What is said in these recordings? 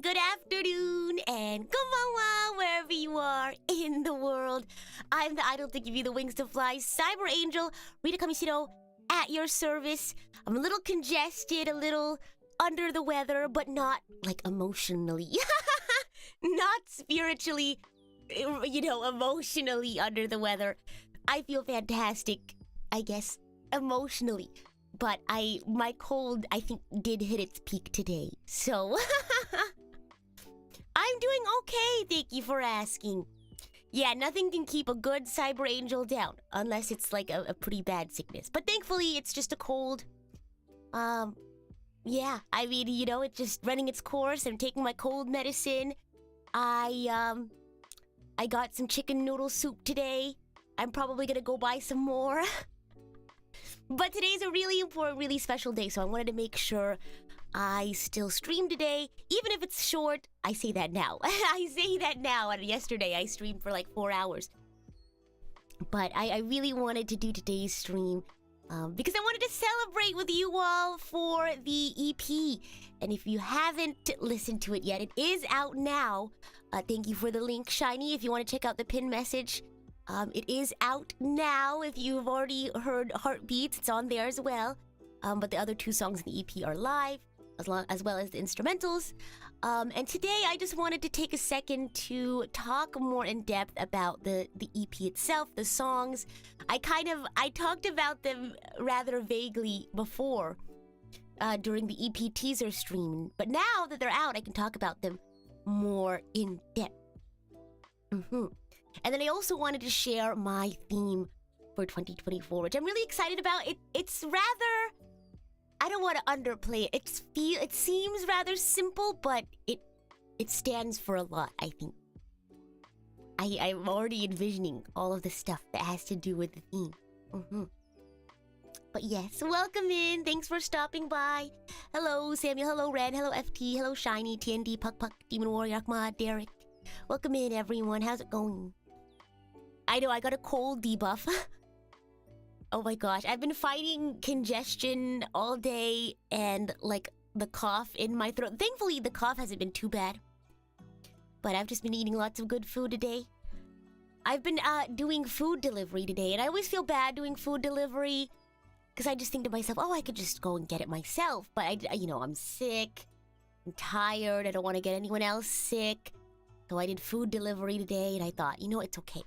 good afternoon, and konbanwa, wherever you are in the world. I'm the idol to give you the wings to fly, Cyber Angel, Rita Kamishiro, at your service. I'm a little congested, a little under the weather, but not, like, emotionally. Not spiritually, emotionally under the weather. I feel fantastic, I guess, emotionally. But my cold, I think, did hit its peak today. So, I'm doing okay, thank you for asking. Yeah, nothing can keep a good Cyber Angel down, unless it's like a pretty bad sickness. But thankfully, it's just a cold. Yeah, I mean, it's just running its course. I'm taking my cold medicine. I got some chicken noodle soup today. I'm probably gonna go buy some more. But today's a really important, really special day, so I wanted to make sure I still stream today. Even if it's short, I say that now. I say that now, and yesterday I streamed for like 4 hours. But I really wanted to do today's stream because I wanted to celebrate with you all for the EP. And if you haven't listened to it yet, it is out now. Thank you for the link, Shiny, if you want to check out the pin message. It is out now. If you've already heard Heartbeats, it's on there as well. But the other 2 songs in the EP are live, as well as the instrumentals. And today I just wanted to take a second to talk more in depth about the EP itself, the songs. I talked about them rather vaguely before during the EP teaser stream. But now that they're out, I can talk about them more in depth. And then I also wanted to share my theme for 2024, which I'm really excited about. It's rather... I don't want to underplay it. It seems rather simple, but it stands for a lot, I think. I'm already envisioning all of the stuff that has to do with the theme. But yes, welcome in. Thanks for stopping by. Hello, Samuel. Hello, Ren. Hello, FT. Hello, Shiny, TND, Puck Puck, Demon Warrior, Ahmad, Derek. Welcome in, everyone. How's it going? I know, I got a cold debuff. Oh my gosh, I've been fighting congestion all day and like the cough in my throat. Thankfully, the cough hasn't been too bad. But I've just been eating lots of good food today. I've been doing food delivery today, and I always feel bad doing food delivery because I just think to myself, oh, I could just go and get it myself. But I'm sick, I'm tired, I don't want to get anyone else sick. So I did food delivery today, and I thought, it's okay.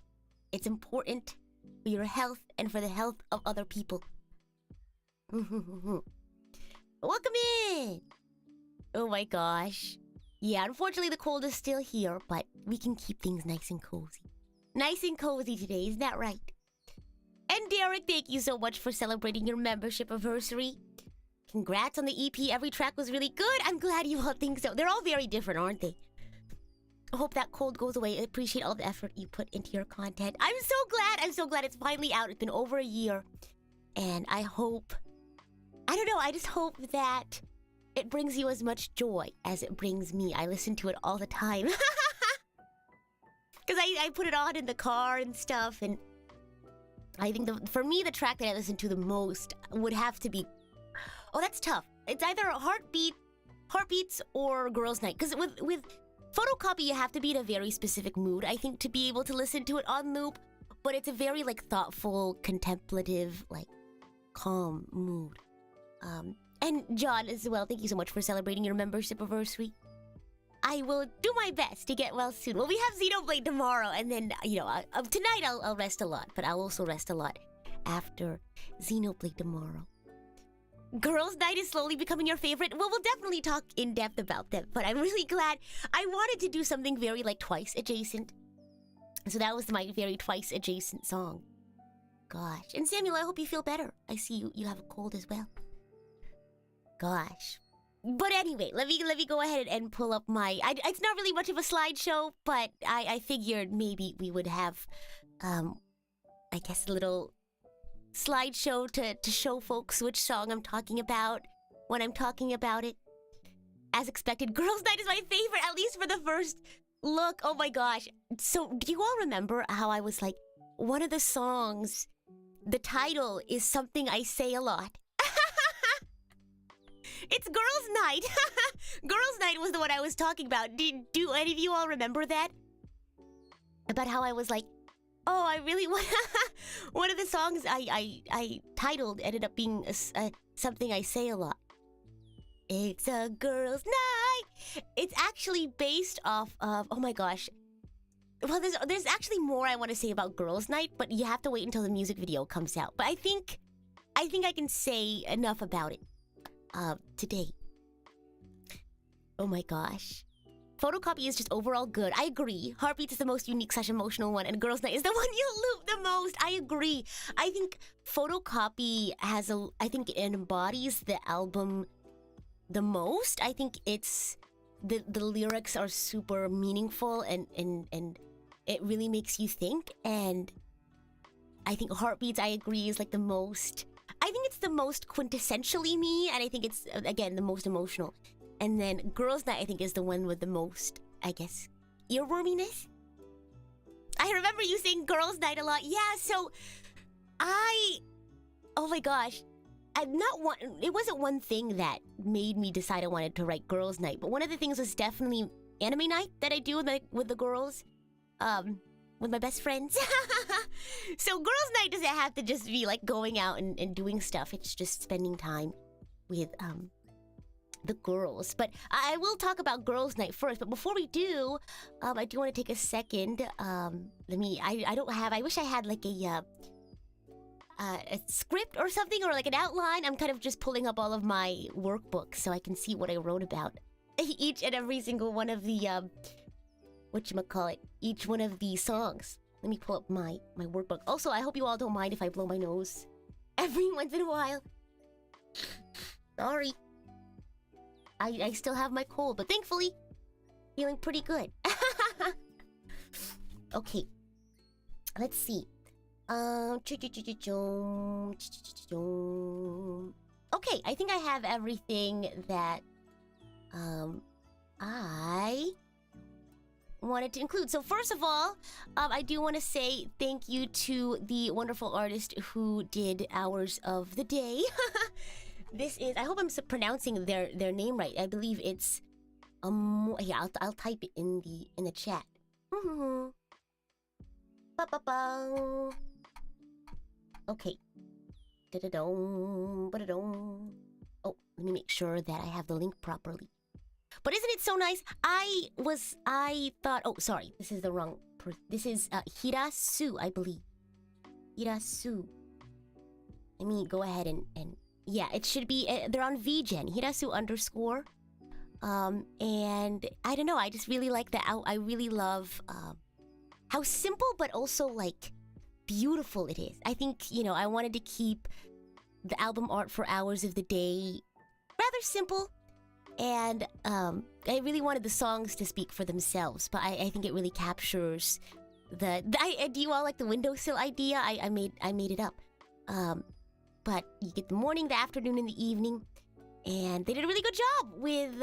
It's important for your health and for the health of other people. Welcome in! Oh my gosh. Yeah, unfortunately the cold is still here, but we can keep things nice and cozy. Nice and cozy today, isn't that right? And Derek, thank you so much for celebrating your membership anniversary. Congrats on the EP. Every track was really good. I'm glad you all think so. They're all very different, aren't they? I hope that cold goes away. I appreciate all the effort you put into your content. I'm so glad it's finally out. It's been over a year. And I just hope that it brings you as much joy as it brings me. I listen to it all the time. Because I put it on in the car and stuff, and I think for me, the track that I listen to the most would have to be... Oh, that's tough. It's either Heartbeats or Girls' Night. Because with Photocopy, you have to be in a very specific mood, I think, to be able to listen to it on loop. But it's a very, thoughtful, contemplative, calm mood. And John as well, thank you so much for celebrating your membership anniversary. I will do my best to get well soon. Well, we have Xenoblade tomorrow, and then, tonight I'll rest a lot, but I'll also rest a lot after Xenoblade tomorrow. Girls' Night is slowly becoming your favorite. Well, we'll definitely talk in depth about them, but I'm really glad. I wanted to do something very, Twice adjacent. So that was my very Twice adjacent song. Gosh. And Samuel, I hope you feel better. I see you have a cold as well. Gosh. But anyway, let me go ahead and pull up my... it's not really much of a slideshow, but I figured maybe we would have, I guess, a little slideshow to show folks which song I'm talking about when I'm talking about it. As expected, Girls' Night is my favorite, at least for the first look. Oh my gosh. So, do you all remember how I was one of the songs, the title is something I say a lot? It's Girls' Night. Girls' Night was the one I was talking about. Do any of you all remember that? About how I was oh, I really want... One of the songs I titled ended up being something I say a lot. It's a girls' night. It's actually based off of... Oh my gosh. Well, there's actually more I want to say about Girls' Night, but you have to wait until the music video comes out. But I think I can say enough about it. Today. Oh my gosh. Photocopy is just overall good. I agree. Heartbeats is the most unique / emotional one, and Girls' Night is the one you loop the most. I agree. I think Photocopy it embodies the album the most. I think it's the lyrics are super meaningful and it really makes you think. And I think Heartbeats, I agree, is the most... I think it's the most quintessentially me, and I think it's, again, the most emotional. And then Girls' Night, I think, is the one with the most, I guess, earworminess? I remember you saying Girls' Night a lot. Yeah, so oh my gosh. It wasn't one thing that made me decide I wanted to write Girls' Night, but one of the things was definitely anime night that I do with the girls. With my best friends. So Girls' Night doesn't have to just be going out and doing stuff. It's just spending time with the girls. But I will talk about Girls' Night first. But before we do, I do want to take a second. I wish I had a script or something, or an outline. I'm kind of just pulling up all of my workbooks so I can see what I wrote about each and every single one of the each one of the songs. Let me pull up my workbook. Also, I hope you all don't mind if I blow my nose every once in a while. Sorry. I still have my cold, but thankfully, feeling pretty good. Okay. Let's see. Okay, I think I have everything that I wanted to include. So first of all, I do want to say thank you to the wonderful artist who did Hours of the Day. This is, I hope I'm pronouncing their name right. I believe it's yeah, I'll type it in the chat. Ba-ba-bang. Okay. Da-da-dong, ba-da-dong. Oh, let me make sure that I have the link properly. But isn't it so nice? I thought, oh, sorry, this is the wrong this is Hirasu, I believe. Hirasu. Let me go ahead and yeah, it should be, they're on VGen, Hirasu _. And I don't know, I just really like I really love how simple but also like beautiful it is. I think, you know, I wanted to keep the album art for Hours of the Day rather simple. And I really wanted the songs to speak for themselves, but I think it really captures do you all like the windowsill idea? I made it up. But you get the morning, the afternoon, and the evening, and they did a really good job with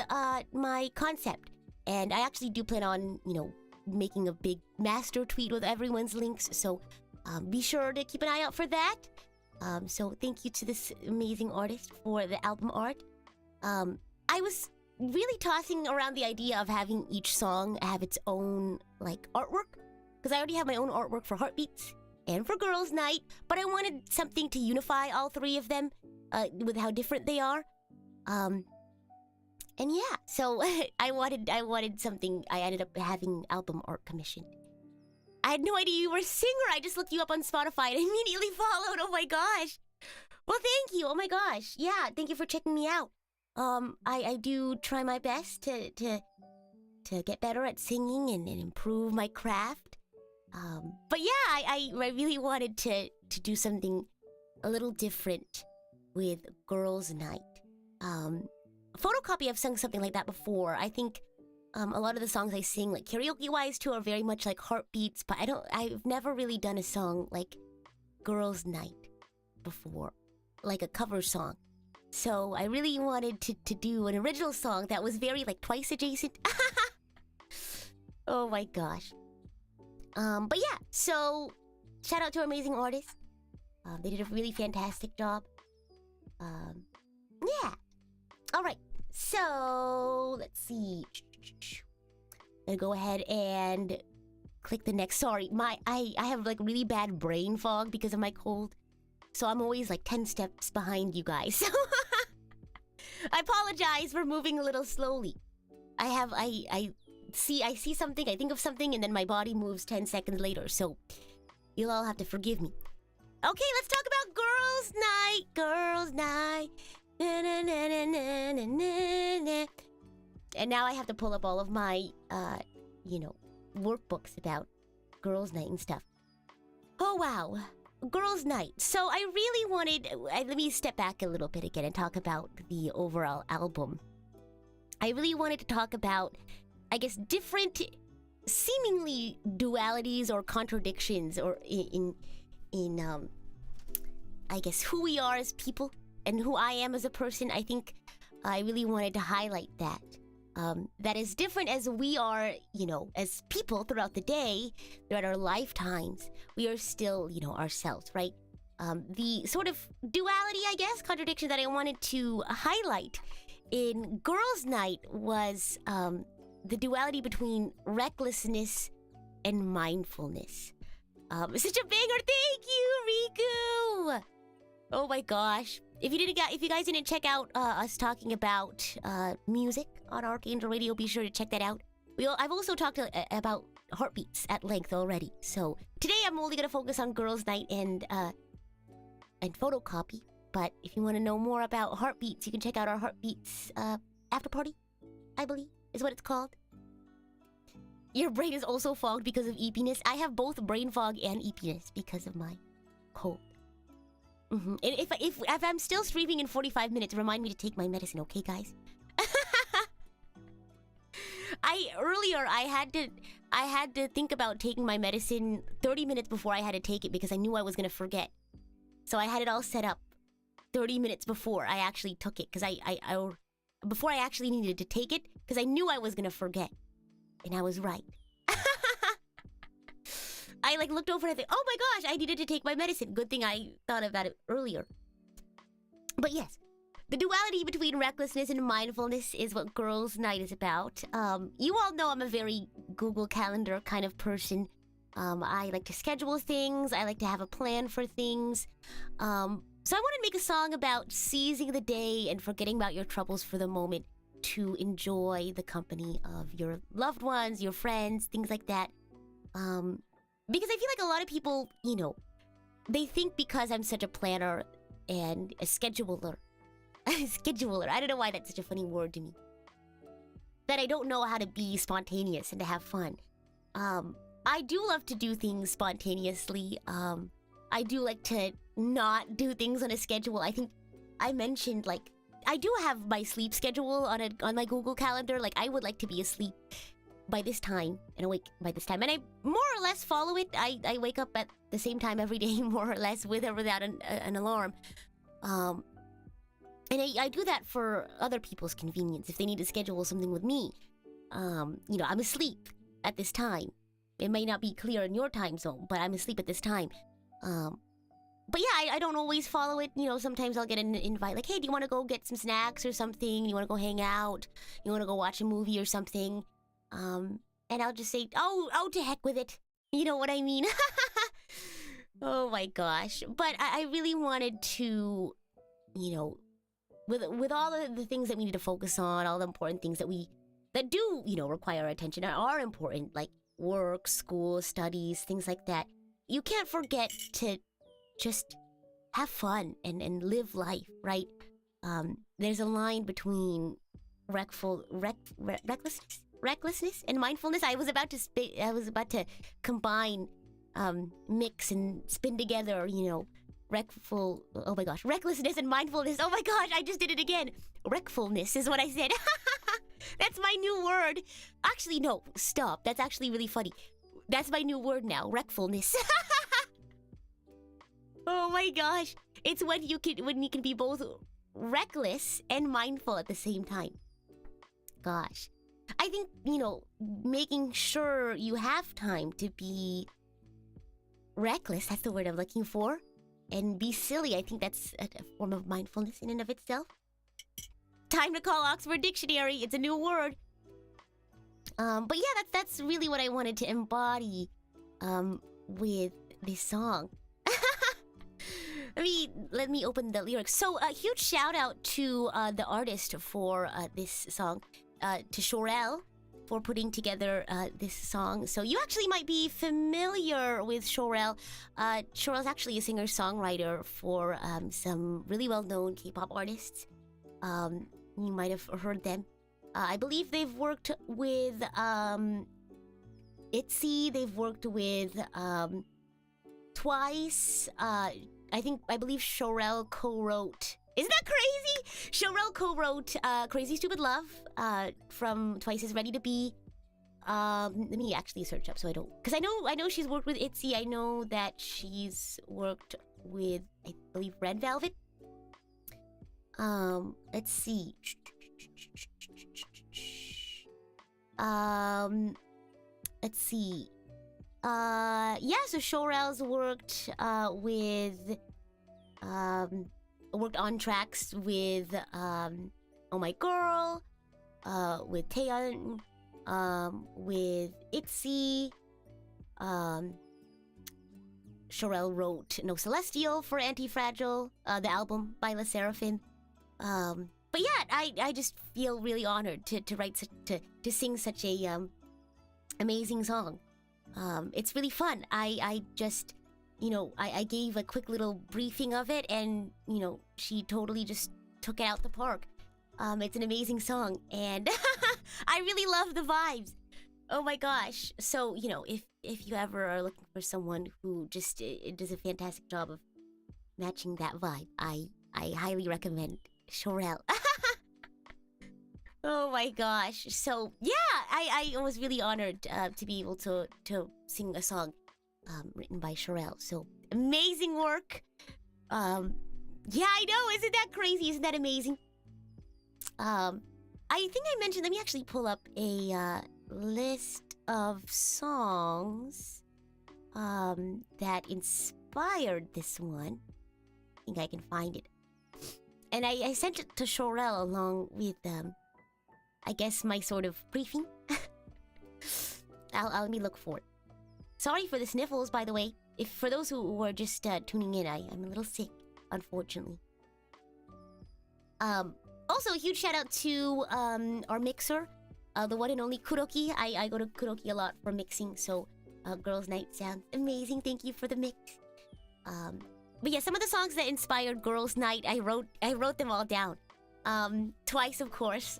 my concept. And I actually do plan on, you know, making a big master tweet with everyone's links, so be sure to keep an eye out for that. So thank you to this amazing artist for the album art. I was really tossing around the idea of having each song have its own, like, artwork. Because I already have my own artwork for Heartbeats and for Girls' Night. But I wanted something to unify all three of them with how different they are. And yeah, so I wanted something. I ended up having album art commissioned. I had no idea you were a singer. I just looked you up on Spotify and immediately followed. Oh my gosh. Well, thank you. Oh my gosh. Yeah, thank you for checking me out. I do try my best to get better at singing and improve my craft. But yeah, I really wanted to do something a little different with Girls' Night. Photocopy, I've sung something like that before. I think a lot of the songs I sing, like karaoke-wise too, are very much like Heartbeats, but I've never really done a song like Girls' Night before, like a cover song. So I really wanted to do an original song that was very like Twice adjacent. Oh my gosh. But yeah, so shout out to our amazing artists. They did a really fantastic job. Yeah. All right. So let's see. I'm gonna go ahead and click the next. Sorry, I have like really bad brain fog because of my cold. So I'm always like 10 steps behind you guys. I apologize for moving a little slowly. I see something, I think of something, and then my body moves 10 seconds later. So you'll all have to forgive me. Okay, let's talk about Girls' Night. Girls' Night. Na, na, na, na, na, na, na, na. And now I have to pull up all of my, you know, workbooks about Girls' Night and stuff. Oh, wow. Girls' Night. So I really wanted... let me step back a little bit again and talk about the overall album. I really wanted to talk about, I guess, different seemingly dualities or contradictions or in I guess, who we are as people and who I am as a person. I think I really wanted to highlight that. That as different as we are, you know, as people throughout the day, throughout our lifetimes, we are still, you know, ourselves, right? The sort of duality, I guess, contradiction that I wanted to highlight in Girls' Night was the duality between recklessness and mindfulness. Such a banger! Thank you, Riku! Oh my gosh. If you guys didn't check out us talking about music on Archangel Radio, be sure to check that out. I've also talked about Heartbeats at length already. So today I'm only gonna focus on Girls' Night and Photocopy. But if you want to know more about Heartbeats, you can check out our Heartbeats after party, I believe is what it's called. Your brain is also fogged because of eepiness. I have both brain fog and eepiness because of my cold. And if I'm still streaming in 45 minutes, remind me to take my medicine, okay, guys? I I had to think about taking my medicine 30 minutes before I had to take it because I knew I was going to forget. So I had it all set up 30 minutes before I actually took it because before I actually needed to take it because I knew I was going to forget. And I was right. I like looked over and I think, oh my gosh, I needed to take my medicine. Good thing I thought about it earlier. But yes, the duality between recklessness and mindfulness is what Girls' Night is about. You all know I'm a very Google Calendar kind of person. I like to schedule things. I like to have a plan for things. So I want to make a song about seizing the day and forgetting about your troubles for the moment to enjoy the company of your loved ones, your friends, things like that. Because I feel like a lot of people, you know, they think because I'm such a planner and a scheduler, scheduler, I don't know why that's such a funny word to me, that I don't know how to be spontaneous and to have fun. I do love to do things spontaneously. I do like to not do things on a schedule. I think I mentioned, like, I do have my sleep schedule on my Google Calendar. Like, I would like to be asleep by this time and awake by this time, and I more or less follow it. I wake up at the same time every day, more or less, with or without an alarm. And I do that for other people's convenience. If they need to schedule something with me, you know, I'm asleep at this time. It may not be clear in your time zone, but I'm asleep at this time. But yeah, I don't always follow it. You know, sometimes I'll get an invite like, hey, do you want to go get some snacks or something? You want to go hang out? You want to go watch a movie or something? And I'll just say, oh, to heck with it. You know what I mean? Oh my gosh. But I really wanted to, you know, with all of the things that we need to focus on, all the important things that do, you know, require our attention and are important, like work, school, studies, things like that. You can't forget to just have fun and live life, right? There's a line between recklessness and mindfulness. I was about to combine, mix and spin together, you know, recklessness and mindfulness. Oh my gosh, I just did it again. Wreckfulness is what I said. That's my new word. Actually, no, stop. That's actually really funny. That's my new word now, wreckfulness. Oh my gosh. It's when you can be both reckless and mindful at the same time. Gosh. I think, you know, making sure you have time to be reckless, that's the word I'm looking for, and be silly, I think that's a form of mindfulness in and of itself. Time to call Oxford Dictionary. It's a new word. But yeah, that's really what I wanted to embody with this song. Let me open the lyrics. So a huge shout out to the artist for this song, to Shorel, for putting together this song. So you actually might be familiar with Shorel. Shorel's actually a singer-songwriter for some really well-known K-pop artists. You might have heard them. I believe they've worked with ITZY. They've worked with Twice. I believe Shorel co-wrote. Isn't that crazy? Shorel co-wrote Crazy Stupid Love from Twice's Ready to Be. Let me actually search up so I don't... Because I know she's worked with ITZY. I know that she's worked with, I believe, Red Velvet. Let's see. Let's see. Yeah, so Shorel's worked worked on tracks with Oh My Girl, with Taeyeon, with ITZY. Shorel wrote No Celestial for Anti-Fragile, the album by La Seraphim. But yeah, I just feel really honored to write to sing such a amazing song. It's really fun. I just, you know, I gave a quick little briefing of it, and you know, she totally just took it out the park. It's an amazing song, and I really love the vibes. Oh my gosh. So, you know, if you ever are looking for someone who just does a fantastic job of matching that vibe, I highly recommend Shorel. Oh my gosh. So yeah, I was really honored to be able to sing a song written by Sherelle. So amazing work. Yeah, I know. Isn't that crazy? Isn't that amazing? I think I mentioned. Let me actually pull up a list of songs that inspired this one. I think I can find it. And I sent it to Sherelle along with I guess my sort of briefing. Let me look for it. Sorry for the sniffles, by the way. If for those who are just tuning in, I'm a little sick, unfortunately. Also, a huge shout out to our mixer, the one and only Kuroki. I go to Kuroki a lot for mixing, so Girls' Night sounds amazing. Thank you for the mix. But yeah, some of the songs that inspired Girls' Night, I wrote them all down. Twice, of course.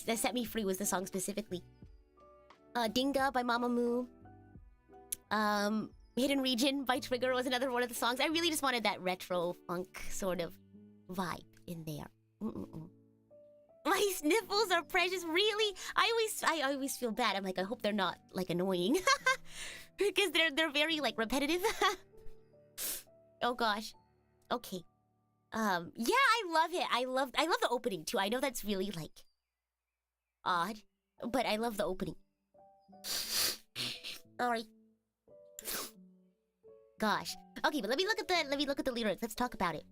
That Set Me Free was the song specifically. Dinga by Mamamoo. Hidden Region by Trigger was another one of the songs. I really just wanted that retro funk sort of vibe in there. My sniffles are precious. Really? I always feel bad. I'm like, I hope they're not like annoying. Because they're very like repetitive. Oh gosh. Okay. Yeah, I love it. I love the opening too. I know that's really like odd, but I love the opening. Sorry. Gosh. Okay, but let me look at the lyrics. Let's talk about it.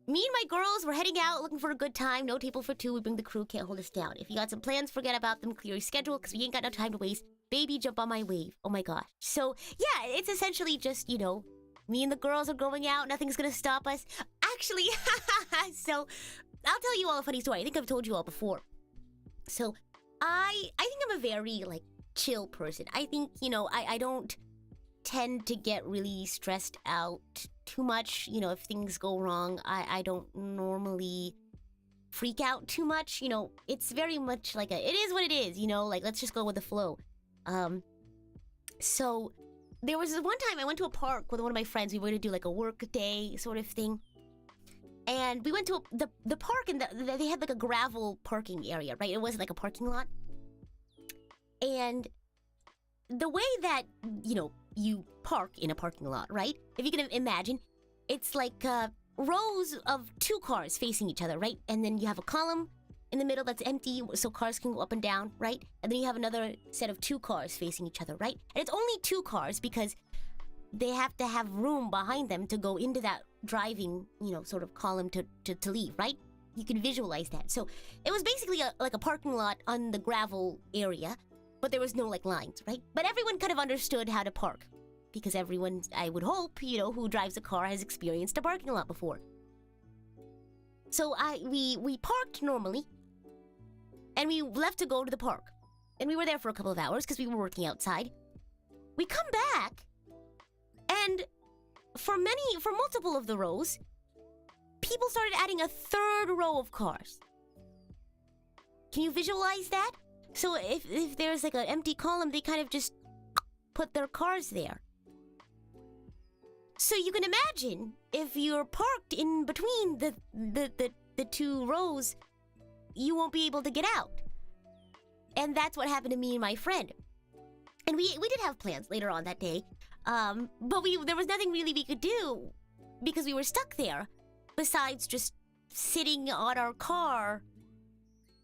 Me and my girls were heading out looking for a good time. No table for two. We bring the crew. Can't hold us down. If you got some plans, forget about them. Clear your schedule, because we ain't got no time to waste. Baby, jump on my wave. Oh my gosh. So, yeah, it's essentially just, you know, me and the girls are going out. Nothing's gonna stop us. Actually, so, I'll tell you all a funny story. I think I've told you all before. So, I think I'm a very, like, chill person. I think, you know, I don't tend to get really stressed out too much. You know, if things go wrong, I don't normally freak out too much. You know, it's very much like it is what it is, you know, like, let's just go with the flow. So there was this one time I went to a park with one of my friends. We were going to do like a work day sort of thing. And we went to the park, and they had like a gravel parking area, right? It wasn't like a parking lot. And the way that, you know, you park in a parking lot, right? If you can imagine, it's like rows of two cars facing each other, right? And then you have a column in the middle that's empty, so cars can go up and down, right? And then you have another set of two cars facing each other, right? And it's only two cars because they have to have room behind them to go into that driving, you know, sort of column to leave, right? You can visualize that. So it was basically like a parking lot on the gravel area, but there was no like lines, right? But everyone kind of understood how to park, because everyone, I would hope, you know, who drives a car has experienced a parking lot before. So we parked normally, and we left to go to the park. And we were there for a couple of hours because we were working outside. We come back, and for multiple of the rows, people started adding a third row of cars. Can you visualize that? So if there's like an empty column, they kind of just put their cars there. So you can imagine if you're parked in between the two rows, you won't be able to get out. And that's what happened to me and my friend. And we did have plans later on that day, but there was nothing really we could do because we were stuck there, besides just sitting on our car,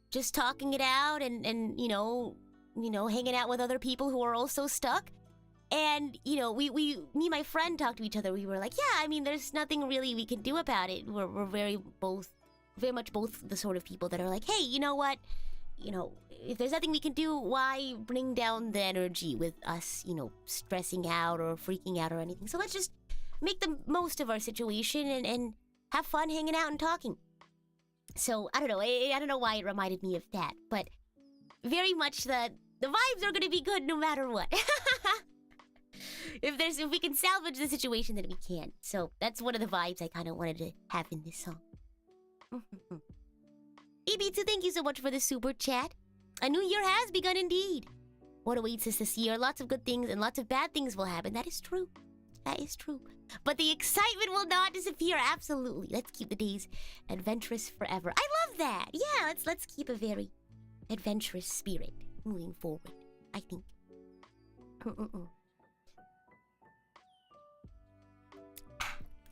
just talking it out and you know hanging out with other people who are also stuck. And you know, me and my friend talked to each other. We were like, yeah, I mean, there's nothing really we can do about it. We're very much both the sort of people that are like, hey, you know what? You know, if there's nothing we can do, why bring down the energy with us, you know, stressing out or freaking out or anything? So let's just make the most of our situation and have fun hanging out and talking. So, I don't know. I don't know why it reminded me of that, but very much the vibes are going to be good no matter what. If we can salvage the situation, then we can. So, that's one of the vibes I kind of wanted to have in this song. EB2, thank you so much for the super chat. A new year has begun indeed. What awaits us this year? Lots of good things and lots of bad things will happen. That is true. That is true. But the excitement will not disappear. Absolutely. Let's keep the days adventurous forever. I love that. Yeah, let's keep a very adventurous spirit moving forward, I think.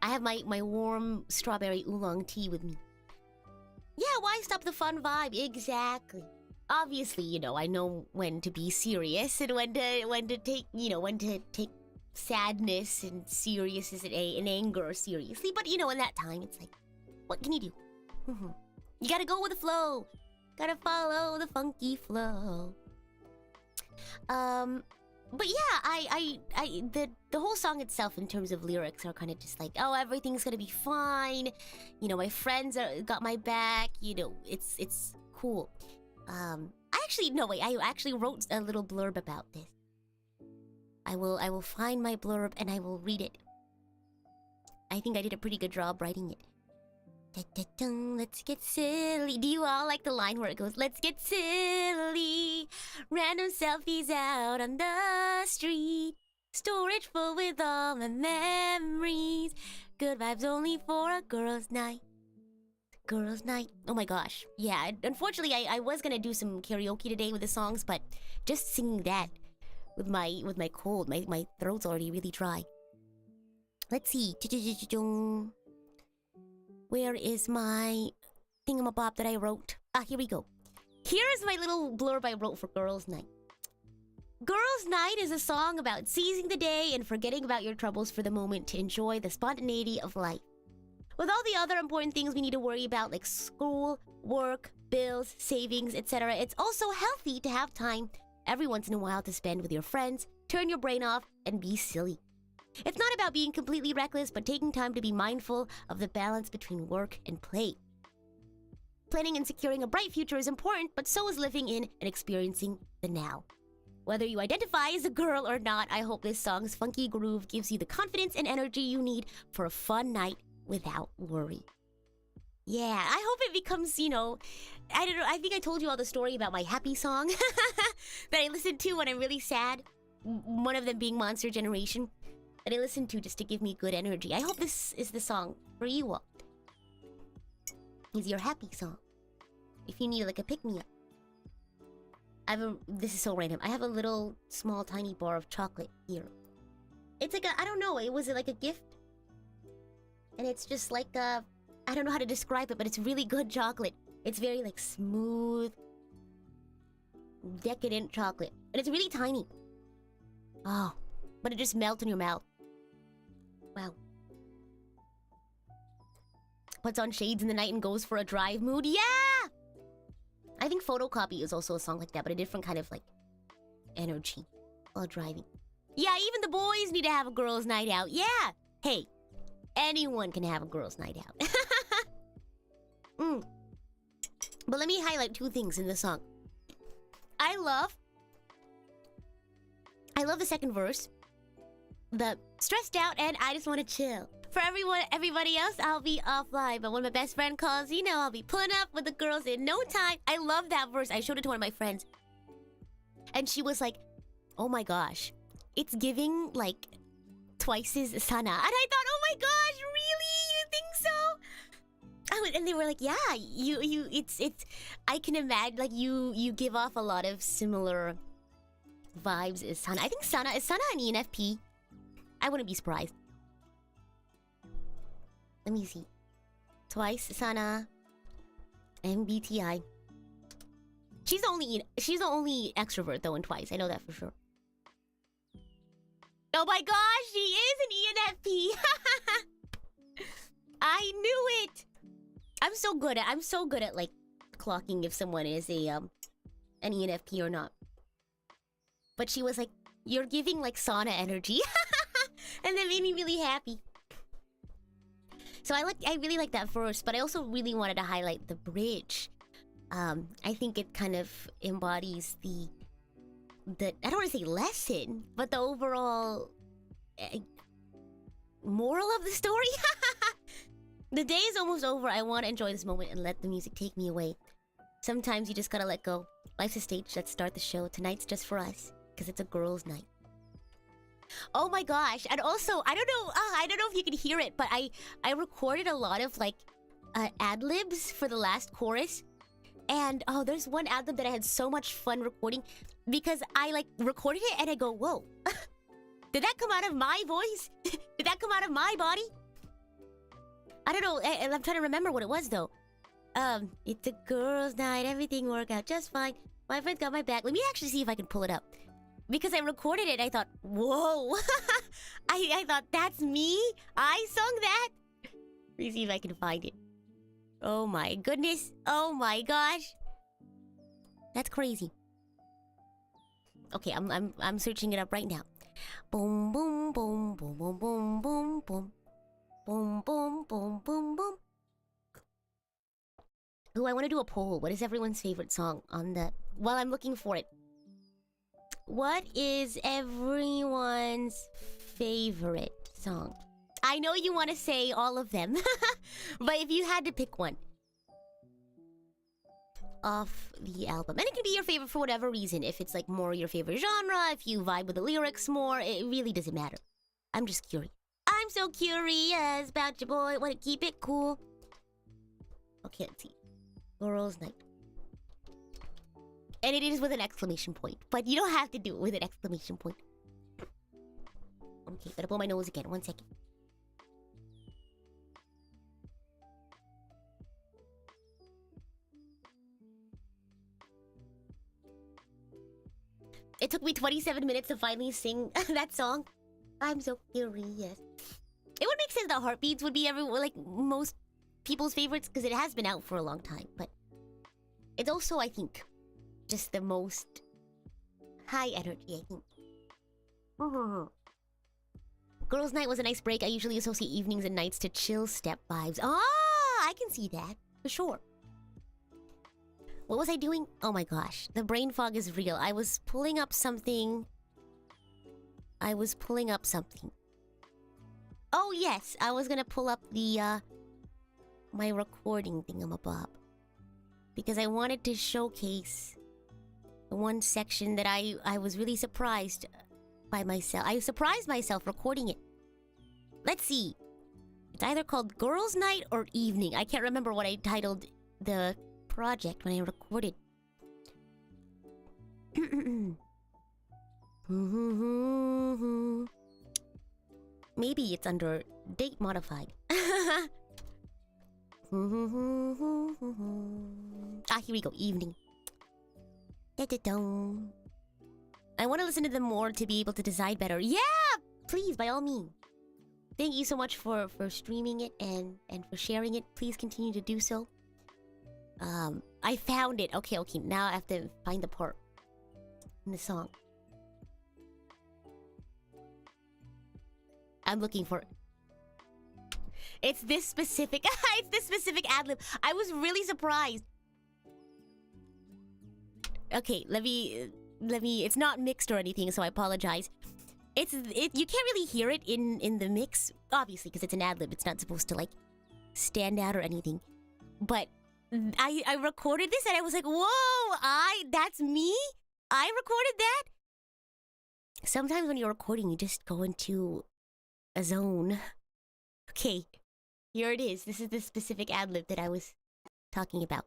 I have my warm strawberry oolong tea with me. Yeah, why stop the fun vibe? Exactly. Obviously, you know, I know when to be serious and when to take, you know, when to take sadness and seriousness and anger seriously. But, you know, in that time, it's like, what can you do? You gotta go with the flow. Gotta follow the funky flow. But yeah, the whole song itself in terms of lyrics are kind of just like, oh, everything's gonna be fine. You know, my friends got my back. You know, it's cool. I actually wrote a little blurb about this. I will find my blurb and I will read it. I think I did a pretty good job writing it. Let's get silly. Do you all like the line where it goes, let's get silly? Random selfies out on the street. Storage full with all my memories. Good vibes only for a girls' night. Girls' night. Oh my gosh. Yeah, unfortunately I was gonna do some karaoke today with the songs, but just singing that with my cold, my throat's already really dry. Let's see. Where is my thingamabob that I wrote? Here we go. Here's my little blurb I wrote for Girls' Night. Girls' Night is a song about seizing the day and forgetting about your troubles for the moment to enjoy the spontaneity of life. With all the other important things we need to worry about like school, work, bills, savings, etc., it's also healthy to have time every once in a while to spend with your friends, turn your brain off, and be silly. It's not about being completely reckless, but taking time to be mindful of the balance between work and play. Planning and securing a bright future is important, but so is living in and experiencing the now. Whether you identify as a girl or not, I hope this song's funky groove gives you the confidence and energy you need for a fun night without worry. Yeah, I hope it becomes, you know, I don't know, I think I told you all the story about my happy song that I listen to when I'm really sad. One of them being Monster Generation. That I listen to just to give me good energy. I hope this is the song for you all. Is your happy song. If you need like a pick-me-up. This is so random. I have a little small tiny bar of chocolate here. It's like I don't know, was it like a gift? And it's just like I don't know how to describe it, but it's really good chocolate. It's very like smooth, decadent chocolate. And it's really tiny. Oh, but it just melts in your mouth. Wow. Puts on shades in the night and goes for a drive mood. Yeah! I think Photocopy is also a song like that, but a different kind of like energy while driving. Yeah, even the boys need to have a girls' night out. Yeah! Hey, anyone can have a girls' night out. But let me highlight two things in the song. I love the second verse. The stressed out and I just want to chill. For everybody else, I'll be offline. But when my best friend calls, you know, I'll be pulling up with the girls in no time. I love that verse. I showed it to one of my friends. And she was like, oh my gosh. It's giving like Twice's Sana. And I thought, oh my gosh, really? You think so? And they were like, yeah, it's I can imagine like you give off a lot of similar vibes as Sana. I think Sana an ENFP? I wouldn't be surprised. Let me see. Twice, Sana, MBTI. She's the only extrovert though in Twice. I know that for sure. Oh my gosh, she is an ENFP. I knew it. I'm so good at like clocking if someone is an ENFP or not. But she was like, you're giving like sauna energy. And that made me really happy. So I really like that verse, but I also really wanted to highlight the bridge. I think it kind of embodies the I don't want to say lesson, but the overall moral of the story. The day is almost over. I want to enjoy this moment and let the music take me away. Sometimes you just gotta let go. Life's a stage. Let's start the show. Tonight's just for us, because it's a girls' night. Oh my gosh. And also, I don't know if you can hear it, but I recorded a lot of like ad-libs for the last chorus. And oh, there's one ad-lib that I had so much fun recording because I like recorded it and I go, whoa. Did that come out of my voice? Did that come out of my body? I don't know. I'm trying to remember what it was though. It's a girls' night. Everything worked out just fine. My friends got my back. Let me actually see if I can pull it up. Because I recorded it, I thought, whoa. I thought, that's me? I sung that? Let me see if I can find it. Oh my goodness. Oh my gosh. That's crazy. Okay, I'm searching it up right now. Boom, boom, boom, boom, boom, boom, boom, boom. Boom, boom, boom, boom, boom. Ooh, I want to do a poll. What is everyone's favorite song on the... While I'm looking for it. What is everyone's favorite song? I know you want to say all of them. But if you had to pick one. Off the album. And it can be your favorite for whatever reason. If it's like more your favorite genre. If you vibe with the lyrics more. It really doesn't matter. I'm just curious. I'm so curious about your boy. Want to keep it cool. Okay, let's see. Girls' Night. And it is with an exclamation point. But you don't have to do it with an exclamation point. Okay, gotta blow my nose again. 1 second. It took me 27 minutes to finally sing that song. I'm so curious. It would make sense that Heartbeats would be like most people's favorites because it has been out for a long time. But it's also, I think, just the most high energy, I think. Girls' Night was a nice break. I usually associate evenings and nights to chill step vibes. Ah, I can see that. For sure. What was I doing? Oh my gosh. The brain fog is real. I was pulling up something. Oh yes, I was gonna pull up the my recording thingamabob. Because I wanted to showcase the one section that I was really surprised by myself. I surprised myself recording it. Let's see. It's either called Girls' Night or Evening. I can't remember what I titled the project when I recorded. Maybe it's under date modified. Ah, here we go. Evening. I want to listen to them more to be able to decide better. Yeah! Please, by all means. Thank you so much for streaming it and for sharing it. Please continue to do so. I found it. Okay. Now I have to find the part in the song. I'm looking for it. It's this specific... it's this specific ad-lib. I was really surprised. Okay, let me... It's not mixed or anything, so I apologize. You can't really hear it in the mix. Obviously, because it's an ad-lib. It's not supposed to, like, stand out or anything. But I recorded this and I was like, whoa! That's me? I recorded that? Sometimes when you're recording, you just go into a zone. Okay, here it is. This is the specific ad-lib that I was talking about.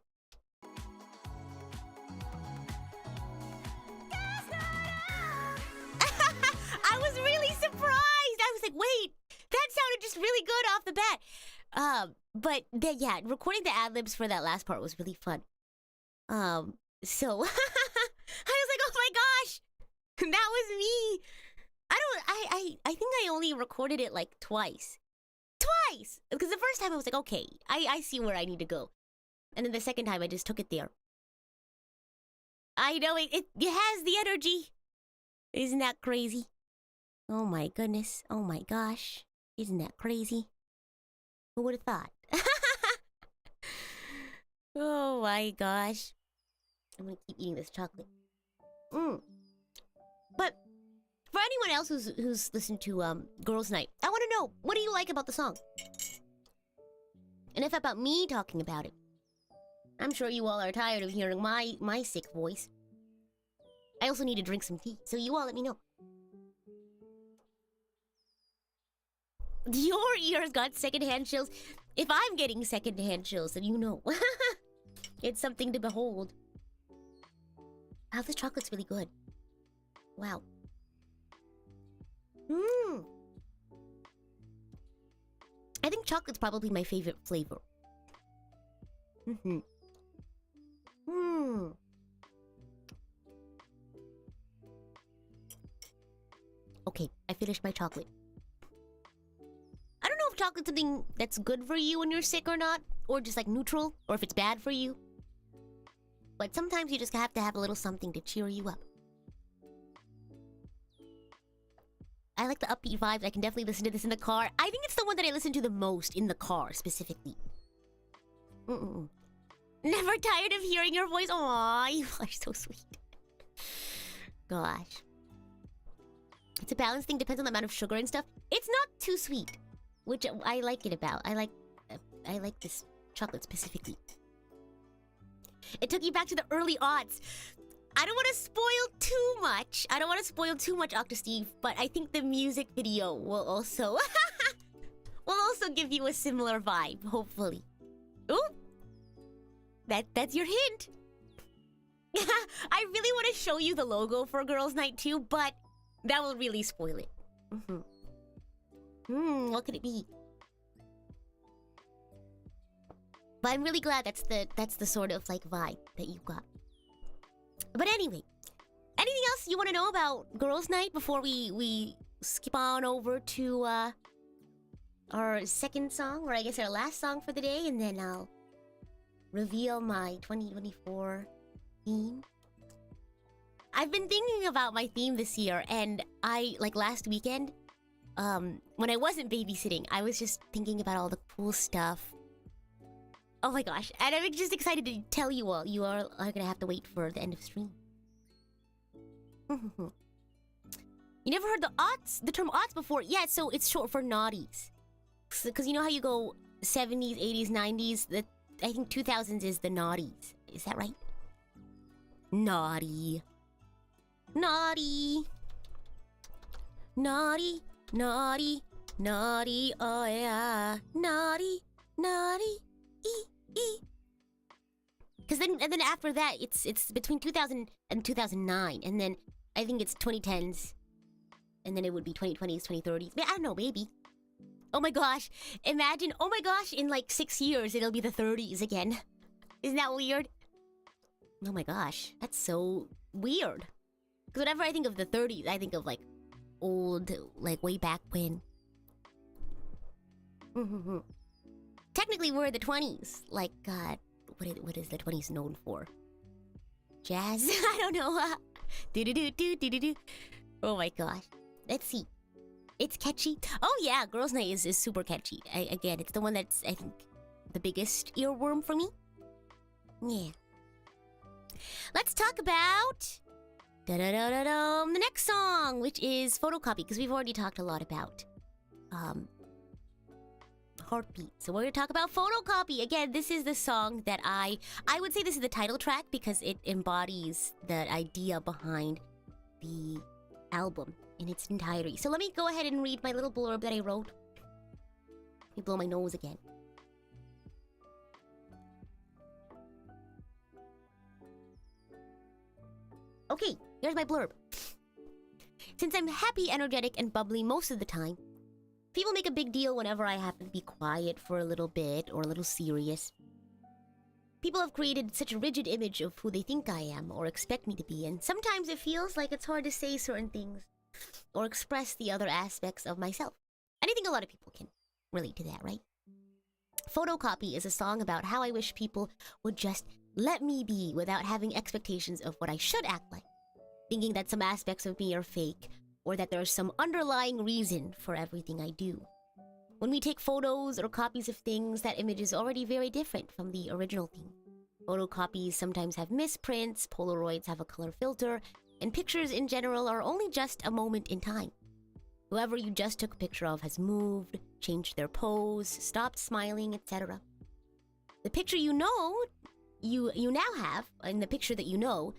I was really surprised. I was like, wait, that sounded just really good off the bat. But yeah, recording the ad-libs for that last part was really fun. So I was like, oh my gosh, that was me. I think I only recorded it like twice. Because the first time I was like, okay, I see where I need to go. And then the second time I just took it there. I know it has the energy. Isn't that crazy? Oh my goodness. Oh my gosh. Isn't that crazy? Who would have thought? Oh my gosh. I'm gonna keep eating this chocolate. But for anyone else who's listened to Girls' Night, I want to know, what do you like about the song? And if about me talking about it. I'm sure you all are tired of hearing my sick voice. I also need to drink some tea, so you all let me know. Your ears got secondhand chills. If I'm getting secondhand chills, then you know. It's something to behold. Wow, this chocolate's really good. Wow. Mmm. I think chocolate's probably my favorite flavor. Mm-hmm. Mmm. Okay, I finished my chocolate. I don't know if chocolate's something that's good for you when you're sick or not, or just like neutral, or if it's bad for you. But sometimes you just have to have a little something to cheer you up. I like the upbeat vibes. I can definitely listen to this in the car. I think it's the one that I listen to the most in the car, specifically. Never tired of hearing your voice. Aww, you are so sweet. Gosh. It's a balance thing, depends on the amount of sugar and stuff. It's not too sweet, which I like it about. I like this chocolate specifically. It took you back to the early aughts. I don't want to spoil too much. I don't want to spoil too much, Octosteve, but I think the music video will also give you a similar vibe, hopefully. Ooh, that's your hint. I really want to show you the logo for Girls' Night too, but that will really spoil it. What could it be? But I'm really glad that's the sort of like vibe that you got. But anyway, anything else you want to know about Girls' Night before we skip on over to our second song, or I guess our last song for the day, and then I'll reveal my 2024 theme. I've been thinking about my theme this year, and like last weekend, when I wasn't babysitting, I was just thinking about all the cool stuff. Oh my gosh, and I'm just excited to tell you all. You are gonna have to wait for the end of stream. You never heard the term aughts before? Yeah, so it's short for naughties. Because you know how you go 70s, 80s, 90s? I think 2000s is the naughties. Is that right? Naughty. Naughty. Naughty. Naughty. Naughty. Oh yeah. Naughty. Naughty. Because then after that, it's between 2000 and 2009, and then I think it's 2010s, and then it would be 2020s, 2030s. I don't know, maybe. Oh my gosh! Imagine! Oh my gosh! In like 6 years, it'll be the 30s again. Isn't that weird? Oh my gosh, that's so weird. Because whenever I think of the 30s, I think of like old, like way back when. Technically, we're the 20s. Like, what is the 20s known for? Jazz? I don't know. Do-do-do-do-do-do-do. Oh my gosh. Let's see. It's catchy. Oh yeah, Girls' Night is super catchy. Again, it's the one that's, I think, the biggest earworm for me. Yeah. Let's talk about the next song, which is Photocopy, because we've already talked a lot about Heartbeat. So we're going to talk about Photocopy. Again, this is the song that I would say this is the title track because it embodies the idea behind the album in its entirety. So let me go ahead and read my little blurb that I wrote. Let me blow my nose again. Okay, here's my blurb. Since I'm happy, energetic, and bubbly most of the time, people make a big deal whenever I happen to be quiet for a little bit or a little serious. People have created such a rigid image of who they think I am or expect me to be, and sometimes it feels like it's hard to say certain things or express the other aspects of myself. And I think a lot of people can relate to that, right? Photocopy is a song about how I wish people would just let me be without having expectations of what I should act like, thinking that some aspects of me are fake, or that there's some underlying reason for everything I do. When we take photos or copies of things, that image is already very different from the original thing. Photocopies sometimes have misprints, Polaroids have a color filter, and pictures in general are only just a moment in time. Whoever you just took a picture of has moved, changed their pose, stopped smiling, etc. The picture you know, you now have, in the picture that you know,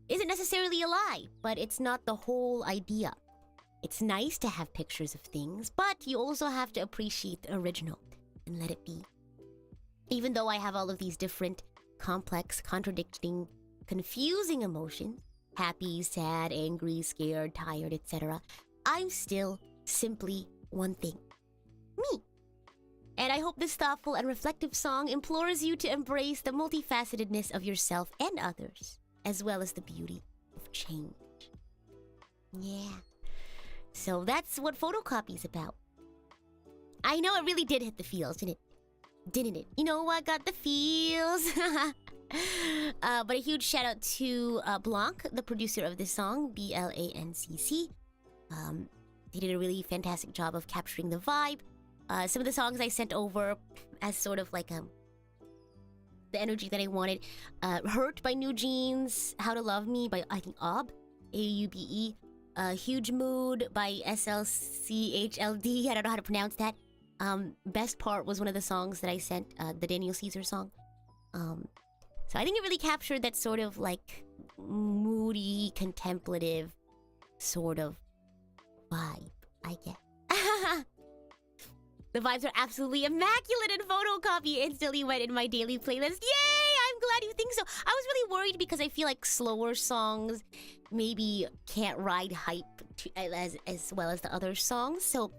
isn't necessarily a lie, but it's not the whole idea. It's nice to have pictures of things, but you also have to appreciate the original and let it be. Even though I have all of these different, complex, contradicting, confusing emotions, happy, sad, angry, scared, tired, etc., I'm still simply one thing. Me. And I hope this thoughtful and reflective song implores you to embrace the multifacetedness of yourself and others, as well as the beauty of change. Yeah. So that's what photocopy's about. I know it really did hit the feels, didn't it? Didn't it? You know what got the feels? But a huge shout out to Blanc, the producer of this song, BLANCC. He did a really fantastic job of capturing the vibe. Some of the songs I sent over as sort of like the energy that I wanted. Hurt by New Jeans, How to Love Me by, I think, AUBE. Huge Mood by SLCHLD. I don't know how to pronounce that. Best Part was one of the songs that I sent, the Daniel Caesar song. So I think it really captured that sort of like moody, contemplative sort of vibe, I guess. The vibes are absolutely immaculate in photocopy. Instantly went in my daily playlist. Yay! I'm glad you think so. I was really worried because I feel like slower songs maybe can't ride hype as well as the other songs. So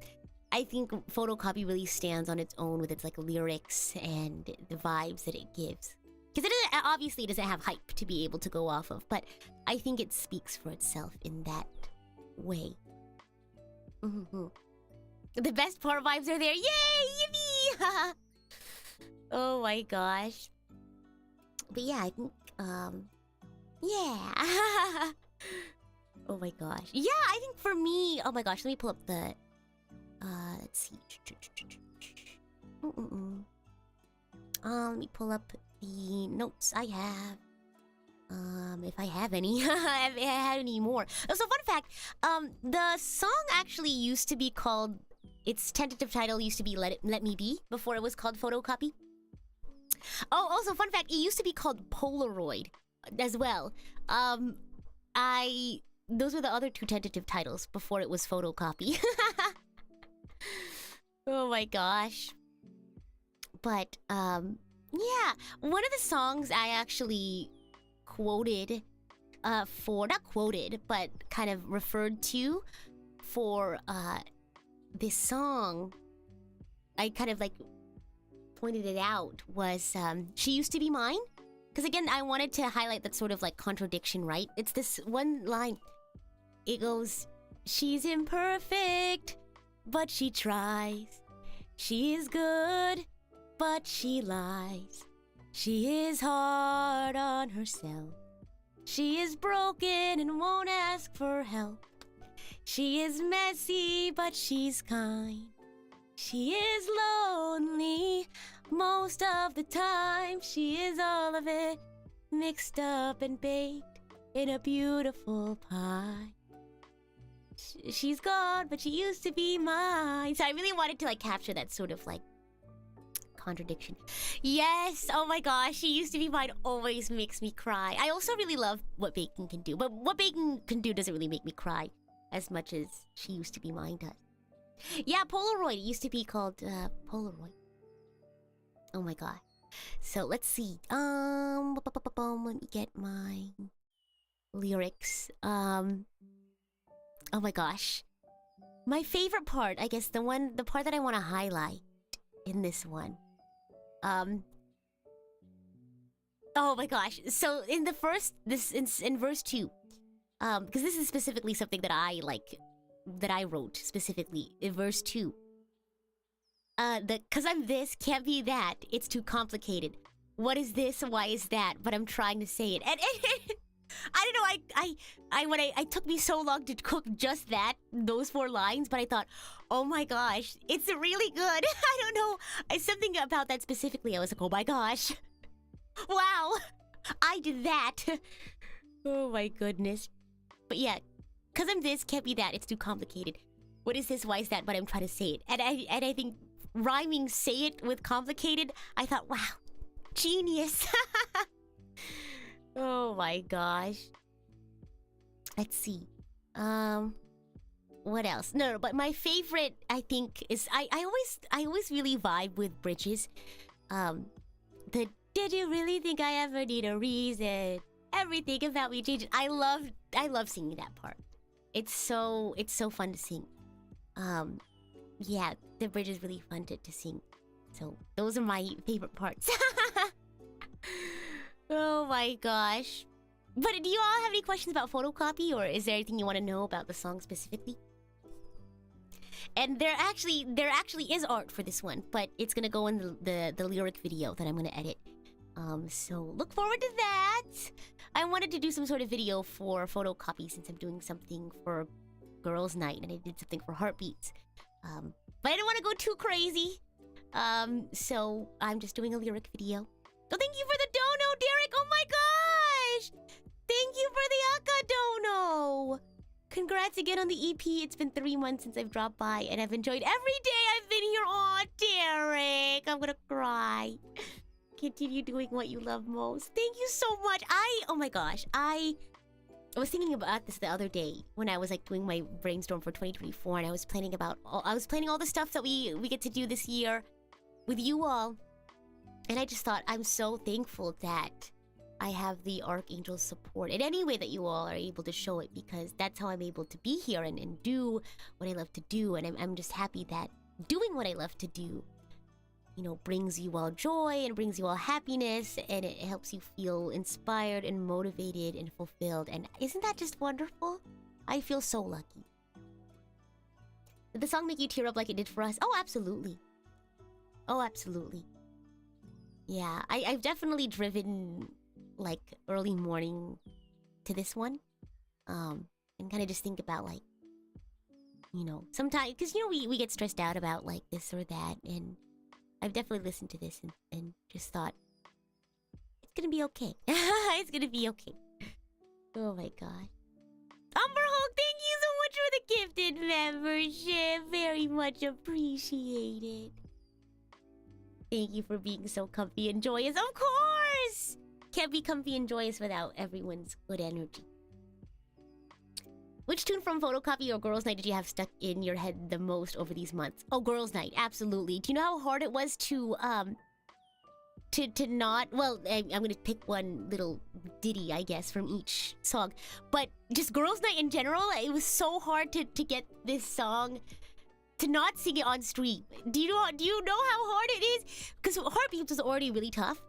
I think photocopy really stands on its own with its like lyrics and the vibes that it gives. Because it obviously doesn't have hype to be able to go off of, but I think it speaks for itself in that way. Mm-hmm. The best part vibes are there. Yay! Yippee! Oh my gosh. But yeah, I think, yeah. Oh my gosh. Yeah, I think for me, oh my gosh, let me pull up the, let's see. Let me pull up the notes I have. If I have any. If I had any more. Oh, so fun fact, the song actually used to be called, its tentative title used to be Let Me Be, before it was called Photocopy. Oh, also fun fact, it used to be called Polaroid as well. Those were the other two tentative titles before it was Photocopy. Oh my gosh. But, yeah, one of the songs I actually quoted, not quoted, but kind of referred to for, this song, I kind of like pointed it out, was, She Used to Be Mine. Because again, I wanted to highlight that sort of like contradiction, right? It's this one line. It goes, she's imperfect, but she tries. She is good, but she lies. She is hard on herself. She is broken and won't ask for help. She is messy, but she's kind. She is lonely most of the time. She is all of it, mixed up and baked in a beautiful pie. She's gone, but she used to be mine. So I really wanted to like capture that sort of like contradiction. Yes, oh my gosh, She Used to Be Mine always makes me cry. I also really love What Bacon Can Do, but What Bacon Can Do doesn't really make me cry as much as She Used to Be Mine does. Yeah, Polaroid. It used to be called Polaroid. Oh my god. So let's see. Let me get my lyrics. Oh my gosh. My favorite part, I guess the part that I want to highlight in this one. Oh my gosh. So in the first, in verse 2, because this is specifically something that I like, that I wrote specifically in verse 2. Cause I'm this, can't be that, it's too complicated. What is this, why is that, but I'm trying to say it. And I don't know, I took me so long to cook just those 4 lines, but I thought, oh my gosh, it's really good. I don't know, something about that specifically, I was like, oh my gosh. Wow, I did that. Oh my goodness. But yeah, cause I'm this, can't be that, it's too complicated. What is this, why is that, but I'm trying to say it. And I think rhyming say it with complicated, I thought, wow, genius. Oh my gosh. Let's see. What else? No, but my favorite, I think, is I always really vibe with bridges. The did you really think I ever need a reason? Everything about me changes. I love singing that part. It's so fun to sing. Yeah, the bridge is really fun to sing. So those are my favorite parts. Oh my gosh. But do you all have any questions about photocopy, or is there anything you want to know about the song specifically? And there actually is art for this one, but it's gonna go in the lyric video that I'm gonna edit. So look forward to that. I wanted to do some sort of video for photocopy since I'm doing something for Girls' Night, and I did something for Heartbeats. But I didn't want to go too crazy. So I'm just doing a lyric video. Oh, thank you for the dono, Derek! Oh my gosh! Thank you for the Aka dono! Congrats again on the EP. It's been 3 months since I've dropped by, and I've enjoyed every day I've been here. Aw, Derek! I'm gonna cry. Continue doing what you love most. Thank you so much. Oh my gosh. I was thinking about this the other day when I was like doing my brainstorm for 2024, and I was planning all the stuff that we get to do this year with you all. And I just thought, I'm so thankful that I have the Archangel's support in any way that you all are able to show it, because that's how I'm able to be here and do what I love to do. And I'm just happy that doing what I love to do, you know, brings you all joy and brings you all happiness, and it helps you feel inspired and motivated and fulfilled. And isn't that just wonderful? I feel so lucky. Did the song make you tear up like it did for us? Oh, absolutely. Oh, absolutely. Yeah, I've definitely driven like early morning to this one. And kind of just think about like, you know, sometimes, because, you know, we get stressed out about like this or that, and I've definitely listened to this and just thought, it's gonna be okay. It's gonna be okay. Oh my god. Umber Hulk, thank you so much for the gifted membership. Very much appreciated. Thank you for being so comfy and joyous. Of course! Can't be comfy and joyous without everyone's good energy. Which tune from Photocopy or Girls' Night did you have stuck in your head the most over these months? Oh, Girls' Night, absolutely. Do you know how hard it was to not... Well, I'm gonna pick one little ditty, I guess, from each song. But just Girls' Night in general, it was so hard to get this song... to not sing it on stream. Do you know how hard it is? Because Heartbeats was already really tough.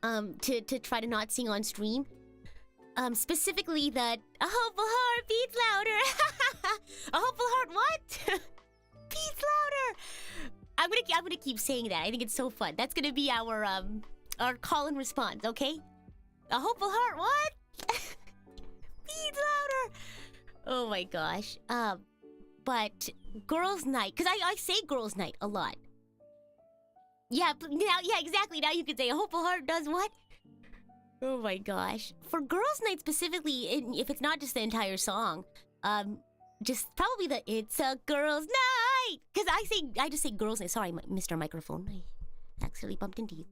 To try to not sing on stream. Specifically that a hopeful heart beats louder. A hopeful heart what? Beats louder. I'm gonna keep saying that. I think it's so fun. That's gonna be our call and response, okay? A hopeful heart what? Beats louder. Oh my gosh. But Girls' Night, because I say Girls' Night a lot. Yeah, yeah, exactly. Now you can say a hopeful heart does what? Oh my gosh. For Girls' Night specifically, if it's not just the entire song, just probably the It's a Girls' Night! Because I just say Girls' Night. Sorry, Mr. Microphone. I accidentally bumped into you.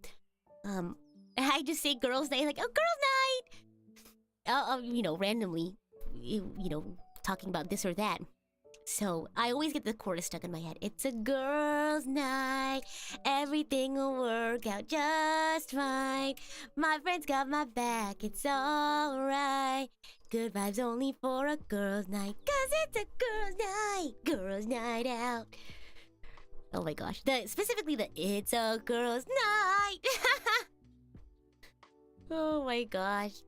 I just say Girls' Night, like, oh, Girls' Night! You know, randomly, you know, talking about this or that. So, I always get the chorus stuck in my head. It's a girls' night. Everything will work out just fine. My friends got my back. It's alright. Good vibes only for a girls' night. 'Cause it's a girls' night. Girls' night out. Oh my gosh. Specifically the It's a girls' night. Oh my gosh.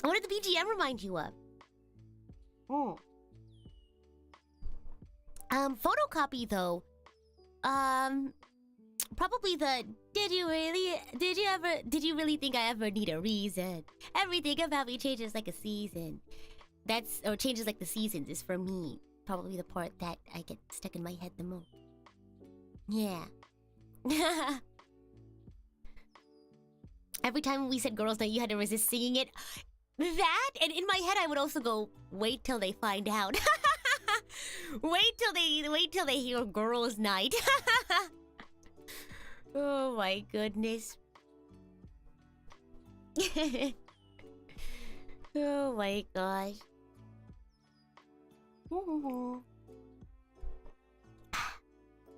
What did the BGM remind you of? Oh. Photocopy though, probably the did you really think I ever need a reason? Everything about me changes like a season. Or changes like the seasons is for me probably the part that I get stuck in my head the most. Yeah. Every time we said Girls' Night, you had to resist singing it. That, and in my head I would also go, wait till they find out. Wait till they hear Girls' Night. Oh my goodness. Oh my gosh.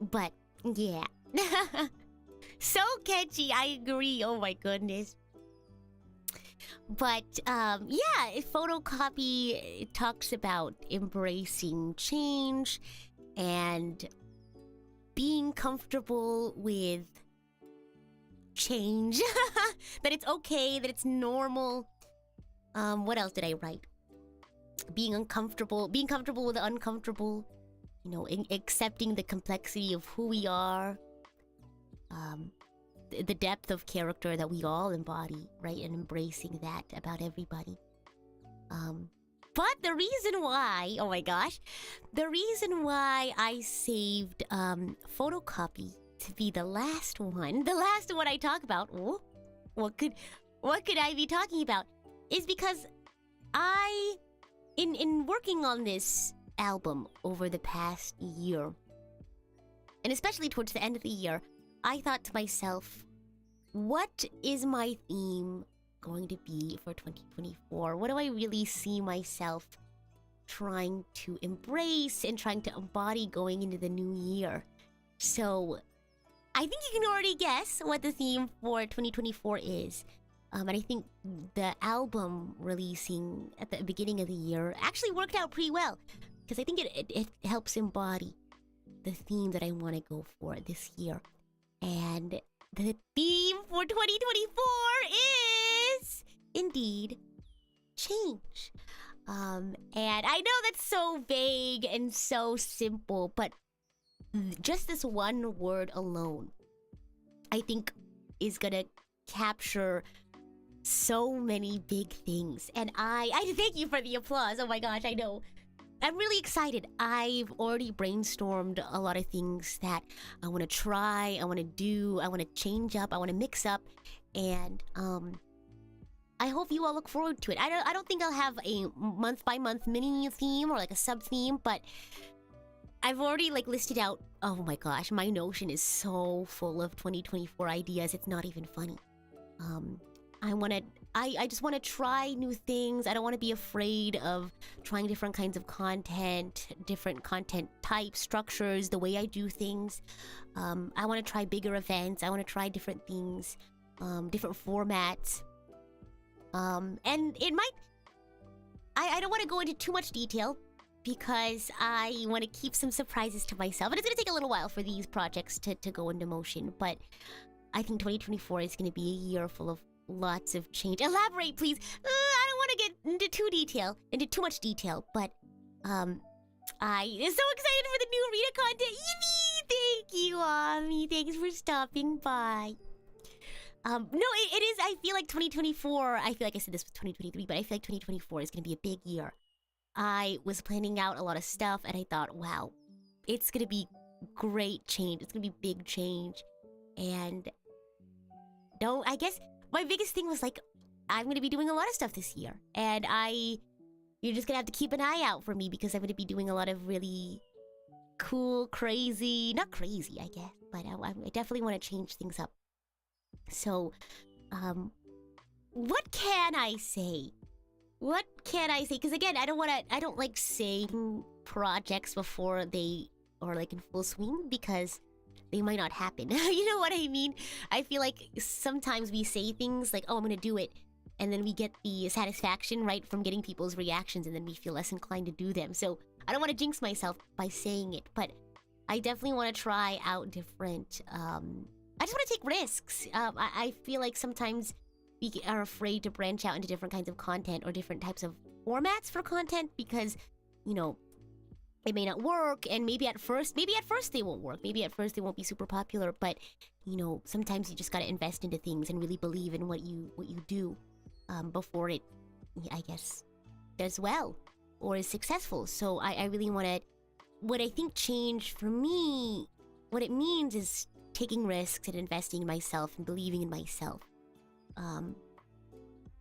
But yeah. So catchy, I agree. Oh my goodness. But yeah, photocopy talks about embracing change and being comfortable with change. That it's okay, that it's normal. What else did I write? Being comfortable with the uncomfortable. You know, accepting the complexity of who we are. The depth of character that we all embody, right? And embracing that about everybody. But the reason why, oh my gosh, the reason why I saved photocopy to be the last one I talk about, what could I be talking about? Is because in working on this album over the past year, and especially towards the end of the year, I thought to myself, what is my theme going to be for 2024? What do I really see myself trying to embrace and trying to embody going into the new year? So I think you can already guess what the theme for 2024 is. And I think the album releasing at the beginning of the year actually worked out pretty well, because I think it helps embody the theme that I want to go for this year. And the theme for 2024 is indeed change. And I know that's so vague and so simple, but just this one word alone, I think, is gonna capture so many big things. And I thank you for the applause. Oh my gosh, I know. I'm really excited. I've already brainstormed a lot of things that I want to try, I want to do, I want to change up, I want to mix up, and I hope you all look forward to it. I don't think I'll have a month by month mini theme or like a sub theme, but I've already like listed out. Oh my gosh, my Notion is so full of 2024 ideas. It's not even funny. I just want to try new things. I don't want to be afraid of trying different kinds of content, different content types, structures, the way I do things. I want to try bigger events. I want to try different things, different formats. And it might... I don't want to go into too much detail because I want to keep some surprises to myself. And it's going to take a little while for these projects to go into motion. But I think 2024 is going to be a year full of lots of change. Elaborate, please. I don't want to get into too much detail, but I am so excited for the new Rita content. Yippee! Thank you, Ami. Thanks for stopping by. No, it is. I feel like 2024. I feel like I said this with 2023, but I feel like 2024 is going to be a big year. I was planning out a lot of stuff, and I thought, wow, it's going to be great change. It's going to be big change, and I guess. My biggest thing was like, I'm going to be doing a lot of stuff this year. And you're just going to have to keep an eye out for me because I'm going to be doing a lot of really cool, crazy, not crazy, I guess, but I definitely want to change things up. So, what can I say? What can I say? Because again, I don't like saying projects before they are like in full swing because they might not happen. You know what I mean? I feel like sometimes we say things like, oh, I'm gonna do it, and then we get the satisfaction, right, from getting people's reactions, and then we feel less inclined to do them. So I don't want to jinx myself by saying it, but I definitely want to try out different... I just want to take risks. I feel like sometimes we are afraid to branch out into different kinds of content or different types of formats for content because, you know, it may not work, and maybe at first they won't work. Maybe at first they won't be super popular, but, you know, sometimes you just gotta invest into things and really believe in what you do before it, I guess, does well or is successful. So I really want to... What I think change for me, what it means is taking risks and investing in myself and believing in myself. And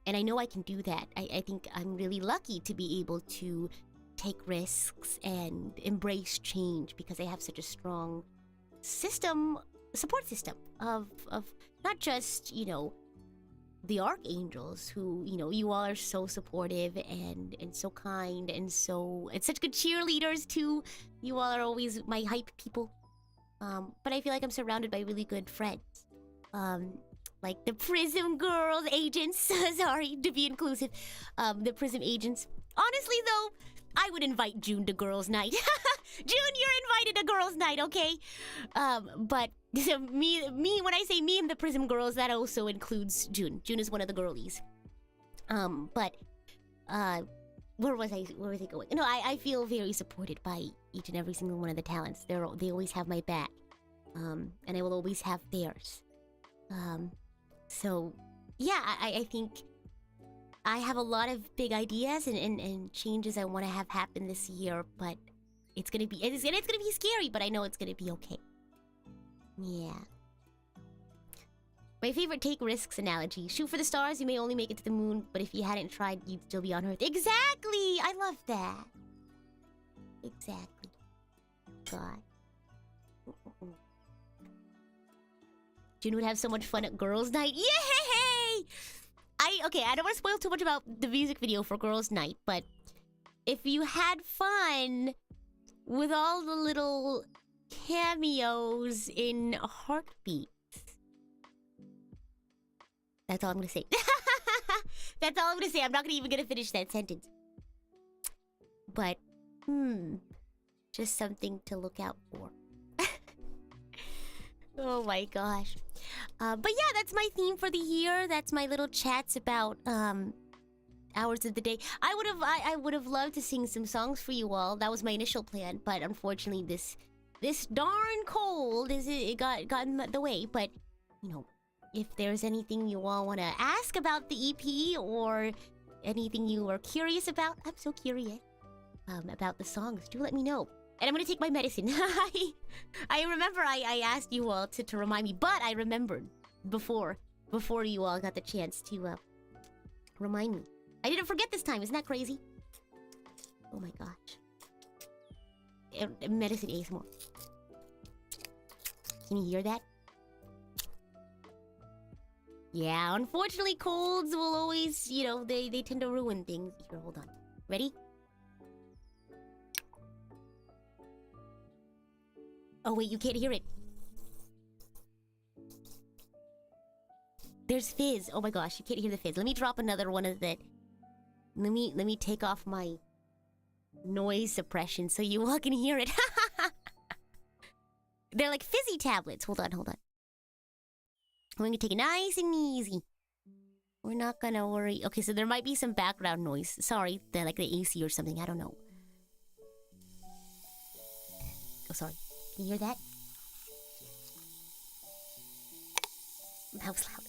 I know I can do that. I think I'm really lucky to be able to take risks and embrace change because I have such a strong support system of not just, you know, the archangels, who, you know, you all are so supportive and so kind and such good cheerleaders too. You all are always my hype people. But I feel like I'm surrounded by really good friends. Like the PRISM girls, agents. Sorry to be inclusive. The PRISM agents. Honestly, though, I would invite June to girls' night. June, you're invited to girls' night, okay? But so me, when I say me and the PRISM girls, that also includes June. June is one of the girlies. But where was I going? No, I feel very supported by each and every single one of the talents. They always have my back. And I will always have theirs. So yeah, I think I have a lot of big ideas and changes I want to have happen this year, but it's gonna be scary, but I know it's gonna be okay. Yeah. My favorite take risks analogy. Shoot for the stars, you may only make it to the moon, but if you hadn't tried, you'd still be on Earth. Exactly! I love that. Exactly. God. June would have so much fun at girls' night. Yay! Okay, I don't want to spoil too much about the music video for girls' night, but if you had fun with all the little cameos in Heartbeat, that's all I'm gonna say. That's all I'm gonna say. I'm not even gonna finish that sentence. But, just something to look out for. Oh my gosh. But yeah, that's my theme for the year. That's my little chats about hours of the day. I would have loved to sing some songs for you all. That was my initial plan, but unfortunately this darn cold it got in the way. But you know, if there's anything you all want to ask about the EP or anything you are curious about, I'm so curious about the songs. Do let me know. And I'm gonna take my medicine. I remember I asked you all to remind me, but I remembered before you all got the chance to remind me. I didn't forget this time. Isn't that crazy? Oh my gosh. Medicine ASMR. Can you hear that? Yeah, unfortunately colds will always, you know, they tend to ruin things. Here, hold on. Ready? Oh wait, you can't hear it. There's fizz. Oh my gosh, you can't hear the fizz. Let me drop another one of that. Let me take off my noise suppression so you all can hear it. They're like fizzy tablets. Hold on. We're gonna take it nice and easy. We're not gonna worry. Okay, so there might be some background noise. Sorry, they're like the AC or something. I don't know. Oh, sorry. Can you hear that? That was loud.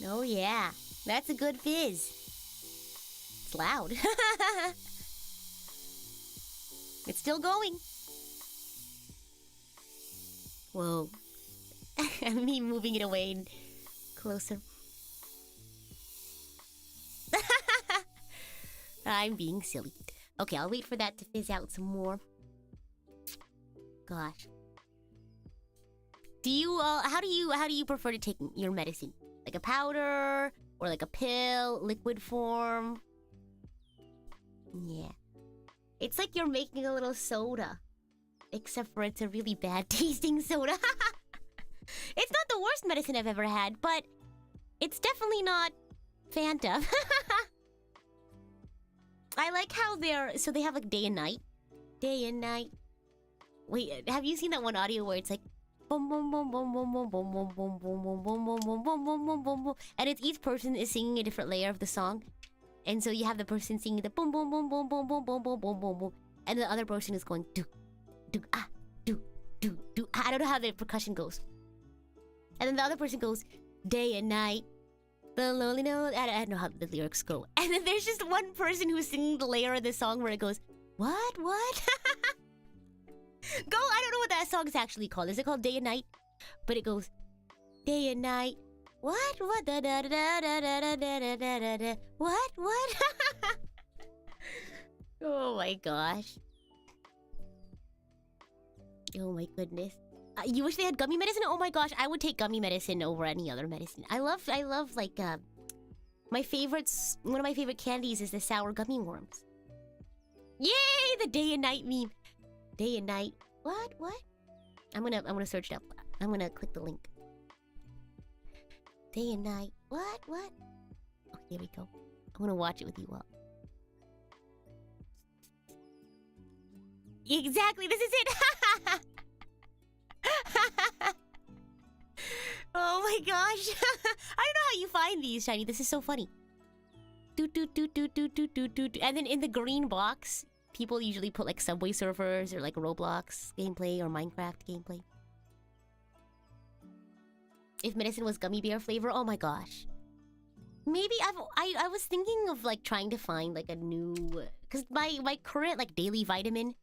Oh yeah, that's a good fizz. It's loud. It's still going. Whoa. Me moving it away and closer. I'm being silly. Okay, I'll wait for that to fizz out some more. Gosh. Do you how do you prefer to take your medicine? Like a powder or like a pill, liquid form? Yeah. It's like you're making a little soda. Except for it's a really bad tasting soda. It's not the worst medicine I've ever had, but it's definitely not Fanta. I like how so they have like day and night. Day and night. Wait, have you seen that one audio where it's like boom boom boom boom boom boom boom boom boom boom boom boom boom boom boom boom boom boom boom, and it's each person is singing a different layer of the song, and so you have the person singing the boom boom boom boom boom boom boom boom boom boom boom, and the other person is going do do ah do do do. I don't know how the percussion goes, and then the other person goes day and night. The lonely note. I don't know how the lyrics go. And then there's just one person who's singing the layer of the song where it goes, what? Go, I don't know what that song is actually called. Is it called Day and Night? But it goes, day and night. What? Da da da da da da da da da da. What? Oh my gosh. Oh my goodness. You wish they had gummy medicine? Oh my gosh, I would take gummy medicine over any other medicine. I love like, my favorites, one of my favorite candies is the sour gummy worms. Yay, the day and night meme. Day and night. What? I'm gonna search it up. I'm gonna click the link. Day and night. What? Oh, here we go. I'm gonna watch it with you all. Exactly, this is it! Oh my gosh! I don't know how you find these, Shiny. This is so funny. And then in the green box, people usually put like Subway Surfers or like Roblox gameplay or Minecraft gameplay. If medicine was gummy bear flavor, oh my gosh. Maybe I was thinking of like trying to find like a new, because my current like daily vitamin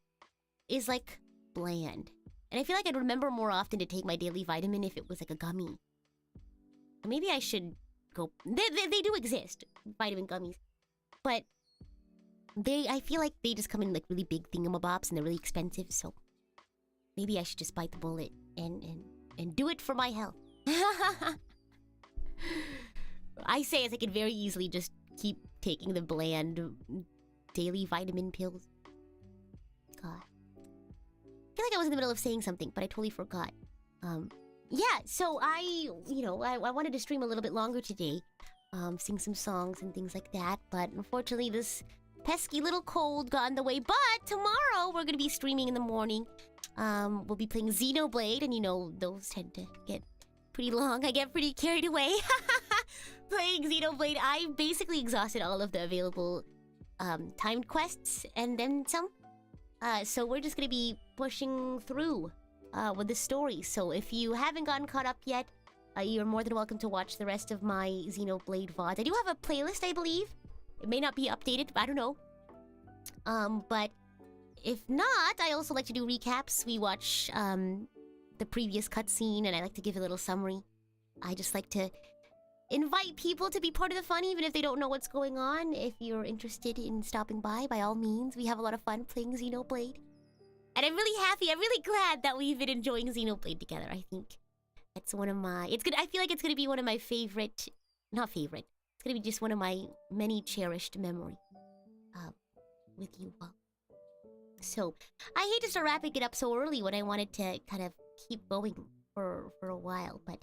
is like bland, and I feel like I'd remember more often to take my daily vitamin if it was like a gummy. Maybe I should go. They do exist, vitamin gummies, but I feel like they just come in like really big thingamabobs and they're really expensive. So maybe I should just bite the bullet and do it for my health. I say as I could very easily just keep taking the bland daily vitamin pills. God. I feel like I was in the middle of saying something, but I totally forgot. Yeah, so I wanted to stream a little bit longer today. Sing some songs and things like that, but unfortunately this pesky little cold got in the way. But tomorrow we're gonna be streaming in the morning. We'll be playing Xenoblade, and you know, those tend to get pretty long. I get pretty carried away. Playing Xenoblade, I basically exhausted all of the available timed quests and then some. So we're just gonna be pushing through with the story. So if you haven't gotten caught up yet, you're more than welcome to watch the rest of my Xenoblade VODs. I do have a playlist, I believe. It may not be updated, I don't know. But if not, I also like to do recaps. We watch the previous cutscene, and I like to give a little summary. I just like to invite people to be part of the fun, even if they don't know what's going on. If you're interested in stopping by all means. We have a lot of fun playing Xenoblade. And I'm really happy, I'm really glad that we've been enjoying Xenoblade together. I think it's one of my... I feel like it's gonna be one of my favorite... Not favorite. It's gonna be just one of my many cherished memories with you all. So, I hate to start wrapping it up so early when I wanted to kind of keep going for a while, but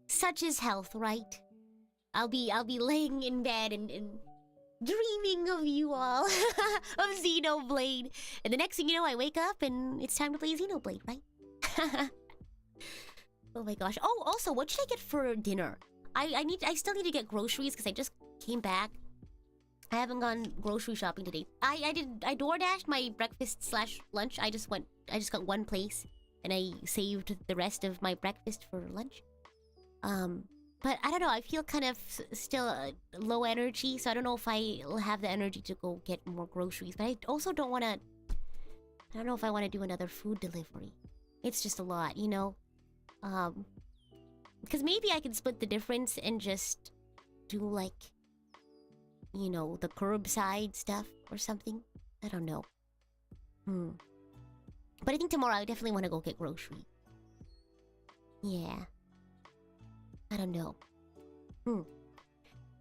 such is health, right? I'll be laying in bed and dreaming of you all, of Xenoblade. And the next thing you know, I wake up and it's time to play Xenoblade, right? Oh my gosh. Oh, also, what should I get for dinner? I still need to get groceries because I just came back. I haven't gone grocery shopping today. I DoorDashed my breakfast / lunch. I just got one place and I saved the rest of my breakfast for lunch. But I don't know, I feel kind of still low energy, so I don't know if I'll have the energy to go get more groceries. But I also don't want to... I don't know if I want to do another food delivery. It's just a lot, you know? Because maybe I can split the difference and just do like, you know, the curbside stuff or something. I don't know. But I think tomorrow I definitely want to go get groceries. Yeah. I don't know.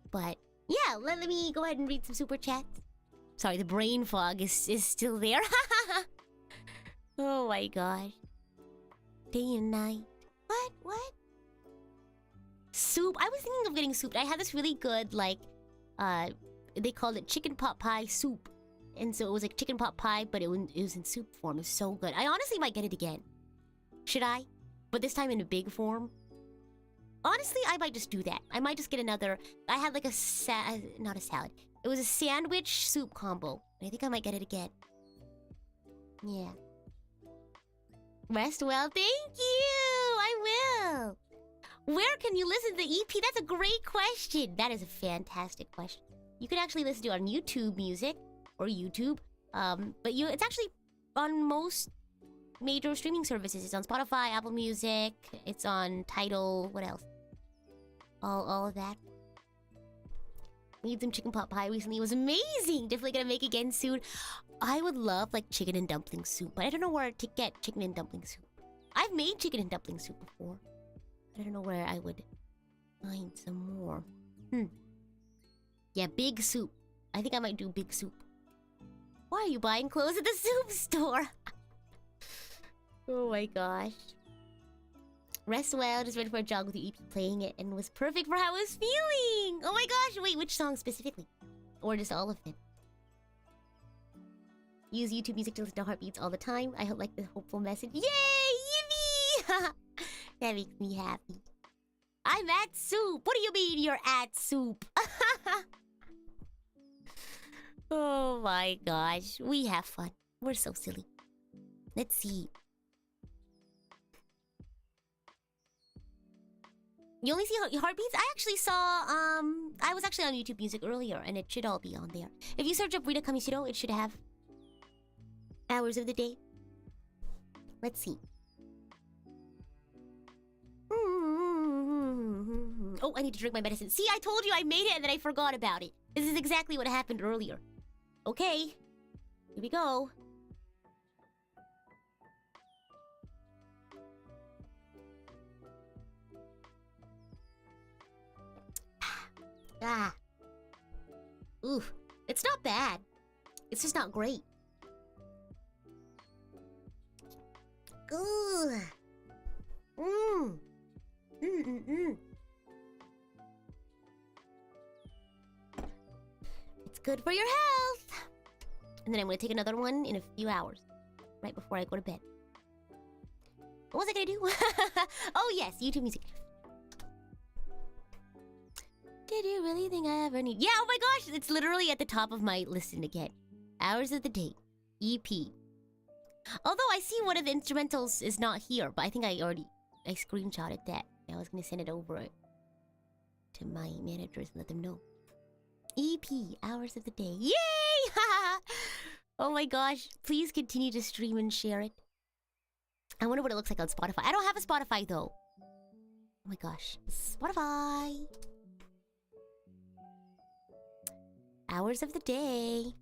But yeah, let me go ahead and read some super chats. Sorry, the brain fog is still there. Oh my gosh. Day and night. What? Soup. I was thinking of getting soup. I had this really good, like, they called it chicken pot pie soup. And so it was like chicken pot pie, but it was in soup form. It was so good. I honestly might get it again. Should I? But this time in a big form. Honestly, I might just do that. I might just get another... I had like not a salad. It was a sandwich soup combo. I think I might get it again. Yeah. Rest well. Thank you! I will! Where can you listen to the EP? That's a great question. That is a fantastic question. You can actually listen to it on YouTube Music or YouTube. But it's actually on most major streaming services. It's on Spotify, Apple Music. It's on Tidal. What else? All of that. Made some chicken pot pie recently. It was amazing. Definitely gonna make again soon. I would love like chicken and dumpling soup, but I don't know where to get chicken and dumpling soup. I've made chicken and dumpling soup before. I don't know where I would find some more. Yeah, big soup. I think I might do big soup. Why are you buying clothes at the soup store? Oh my gosh. Rest well, just went for a jog with you playing it and was perfect for how I was feeling. Oh my gosh, wait, which song specifically? Or just all of them? Use YouTube music to listen to heartbeats all the time. I hope like the hopeful message. Yay! Yippee! That makes me happy. I'm at soup. What do you mean you're at soup? Oh my gosh. We have fun. We're so silly. Let's see. You only see heartbeats? I actually saw, I was actually on YouTube Music earlier, and it should all be on there. If you search up Rita Kamishiro, it should have hours of the day. Let's see. Oh, I need to drink my medicine. See, I told you I made it and then I forgot about it. This is exactly what happened earlier. Okay. Here we go. Ah. Ooh. It's not bad. It's just not great. Ooh. It's good for your health. And then I'm gonna take another one in a few hours. Right before I go to bed. What was I gonna do? Oh yes, YouTube music. Did you really think I ever need... Yeah, oh my gosh! It's literally at the top of my listen again. Hours of the Day. EP. Although I see one of the instrumentals is not here, but I think I screenshotted that. I was gonna send it over to my managers and let them know. EP, Hours of the Day. Yay! Oh my gosh. Please continue to stream and share it. I wonder what it looks like on Spotify. I don't have a Spotify though. Oh my gosh. Spotify. Hours of the Day.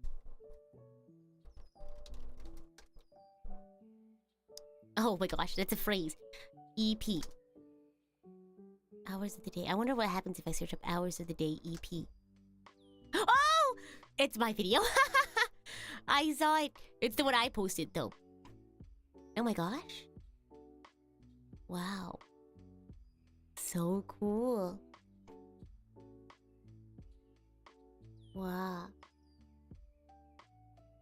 Oh my gosh, that's a phrase. EP. Hours of the Day. I wonder what happens if I search up Hours of the Day EP. Oh! It's my video. I saw it. It's the one I posted though. Oh my gosh. Wow. So cool. Wow.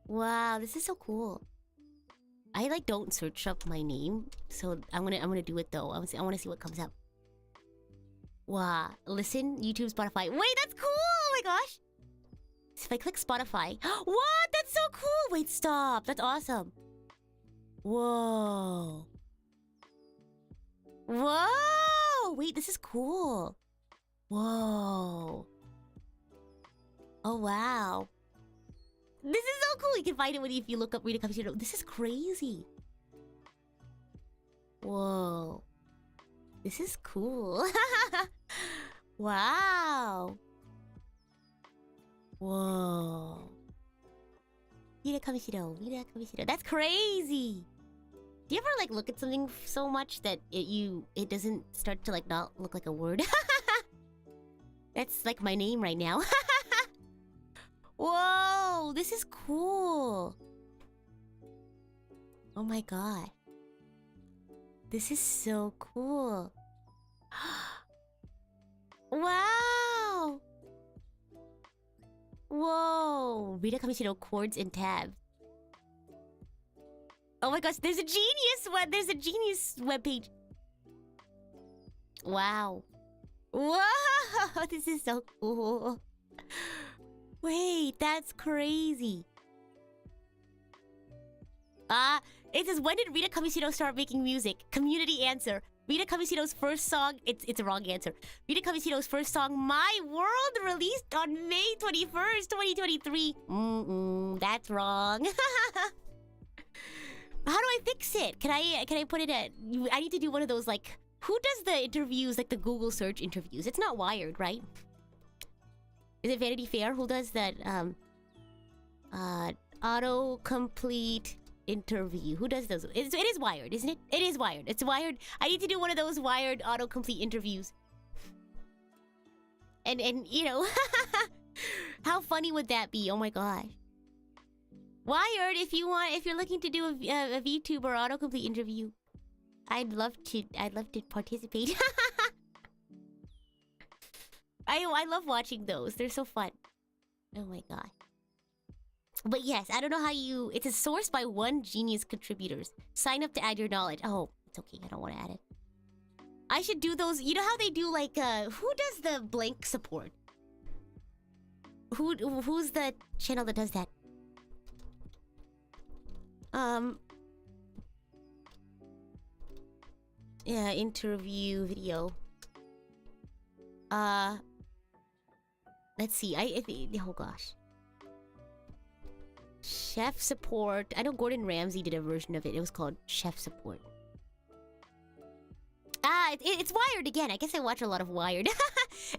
Wow, this is so cool. I like don't search up my name, so I'm gonna do it though. I wanna see what comes up. Wow. Listen, YouTube, Spotify. Wait, that's cool! Oh my gosh. So if I click Spotify. What? That's so cool! Wait, stop. That's awesome. Whoa. Whoa! Wait, this is cool. Whoa. Oh, wow. This is so cool. You can find it if you look up Rita Kamishiro. This is crazy. Whoa. This is cool. Wow. Whoa. Rita Kamishiro. Rita Kamishiro. That's crazy. Do you ever like look at something so much that it doesn't start to like not look like a word? That's like my name right now. Whoa, this is cool. Oh my god. This is so cool. Wow. Whoa. Rita Kamishiro chords and tabs. Oh my gosh, there's a genius webpage. Wow. Whoa, this is so cool. Wait, that's crazy. It says, when did Rita Kamishiro start making music? Community answer. Rita Kamishiro's first song, it's a wrong answer. Rita Kamishiro's first song, My World, released on May 21st, 2023. That's wrong. How do I fix it? Can I put it at... I need to do one of those, like... Who does the interviews, like the Google search interviews? It's not Wired, right? Is it Vanity Fair? Who does that? Autocomplete interview. Who does those? It is Wired, isn't it? It is Wired. It's Wired. I need to do one of those Wired autocomplete interviews. And you know, how funny would that be? Oh my gosh. Wired, if you're looking to do a VTuber autocomplete interview, I'd love to participate. I love watching those. They're so fun. Oh my god. But yes, I don't know how you... It's a source by one genius contributors. Sign up to add your knowledge. Oh, it's okay. I don't want to add it. I should do those... You know how they do like... Who does the blank support? Who's the channel that does that? Yeah, interview video. Let's see. Oh gosh. Chef support. I know Gordon Ramsay did a version of it. It was called Chef Support. It's Wired again. I guess I watch a lot of Wired.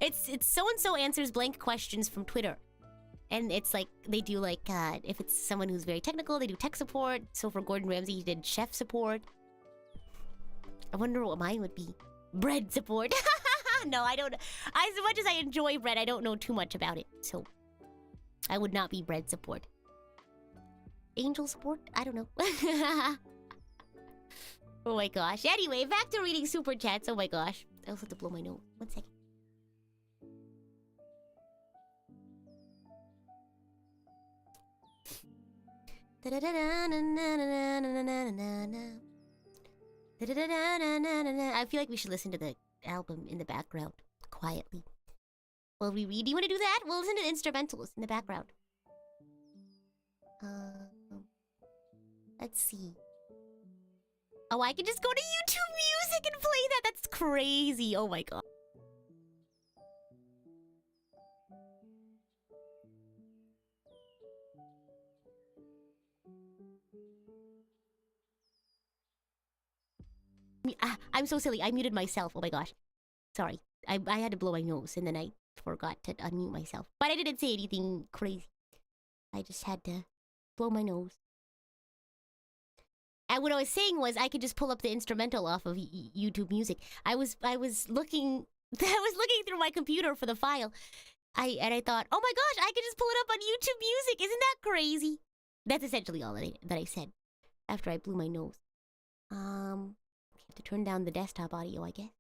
It's so-and-so answers blank questions from Twitter. And it's like, they do like, if it's someone who's very technical, they do tech support. So for Gordon Ramsay, he did chef support. I wonder what mine would be. Bread support. No, I don't. As much as I enjoy bread, I don't know too much about it. So, I would not be bread support. Angel support? I don't know. Oh my gosh. Anyway, back to reading super chats. Oh my gosh. I also have to blow my nose. 1 second. I feel like we should listen to the album in the background quietly while we read. Do you want to do that? We'll listen to the instrumentals in the background. Let's see. Oh, I can just go to YouTube Music and play that. That's crazy. Oh my god. I'm so silly. I muted myself. Oh my gosh. Sorry. I had to blow my nose and then I forgot to unmute myself. But I didn't say anything crazy. I just had to blow my nose. And what I was saying was I could just pull up the instrumental off of YouTube Music. I was looking through my computer for the file. And I thought, oh my gosh, I could just pull it up on YouTube Music. Isn't that crazy? That's essentially all that I said after I blew my nose. Have to turn down the desktop audio, I guess.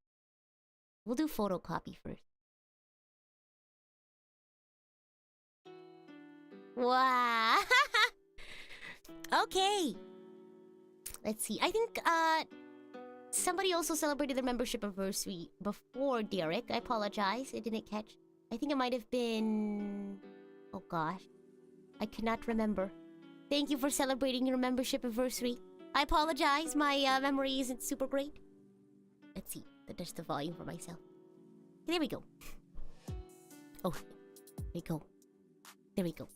We'll do photocopy first. Wow. Okay. Let's see. I think somebody also celebrated their membership anniversary before Derek. I apologize. I didn't catch. I think it might have been... Oh gosh. I cannot remember. Thank you for celebrating your membership anniversary. I apologize. My memory isn't super great. Let's see. There's the volume for myself. There we go. Oh, there we go. There we go.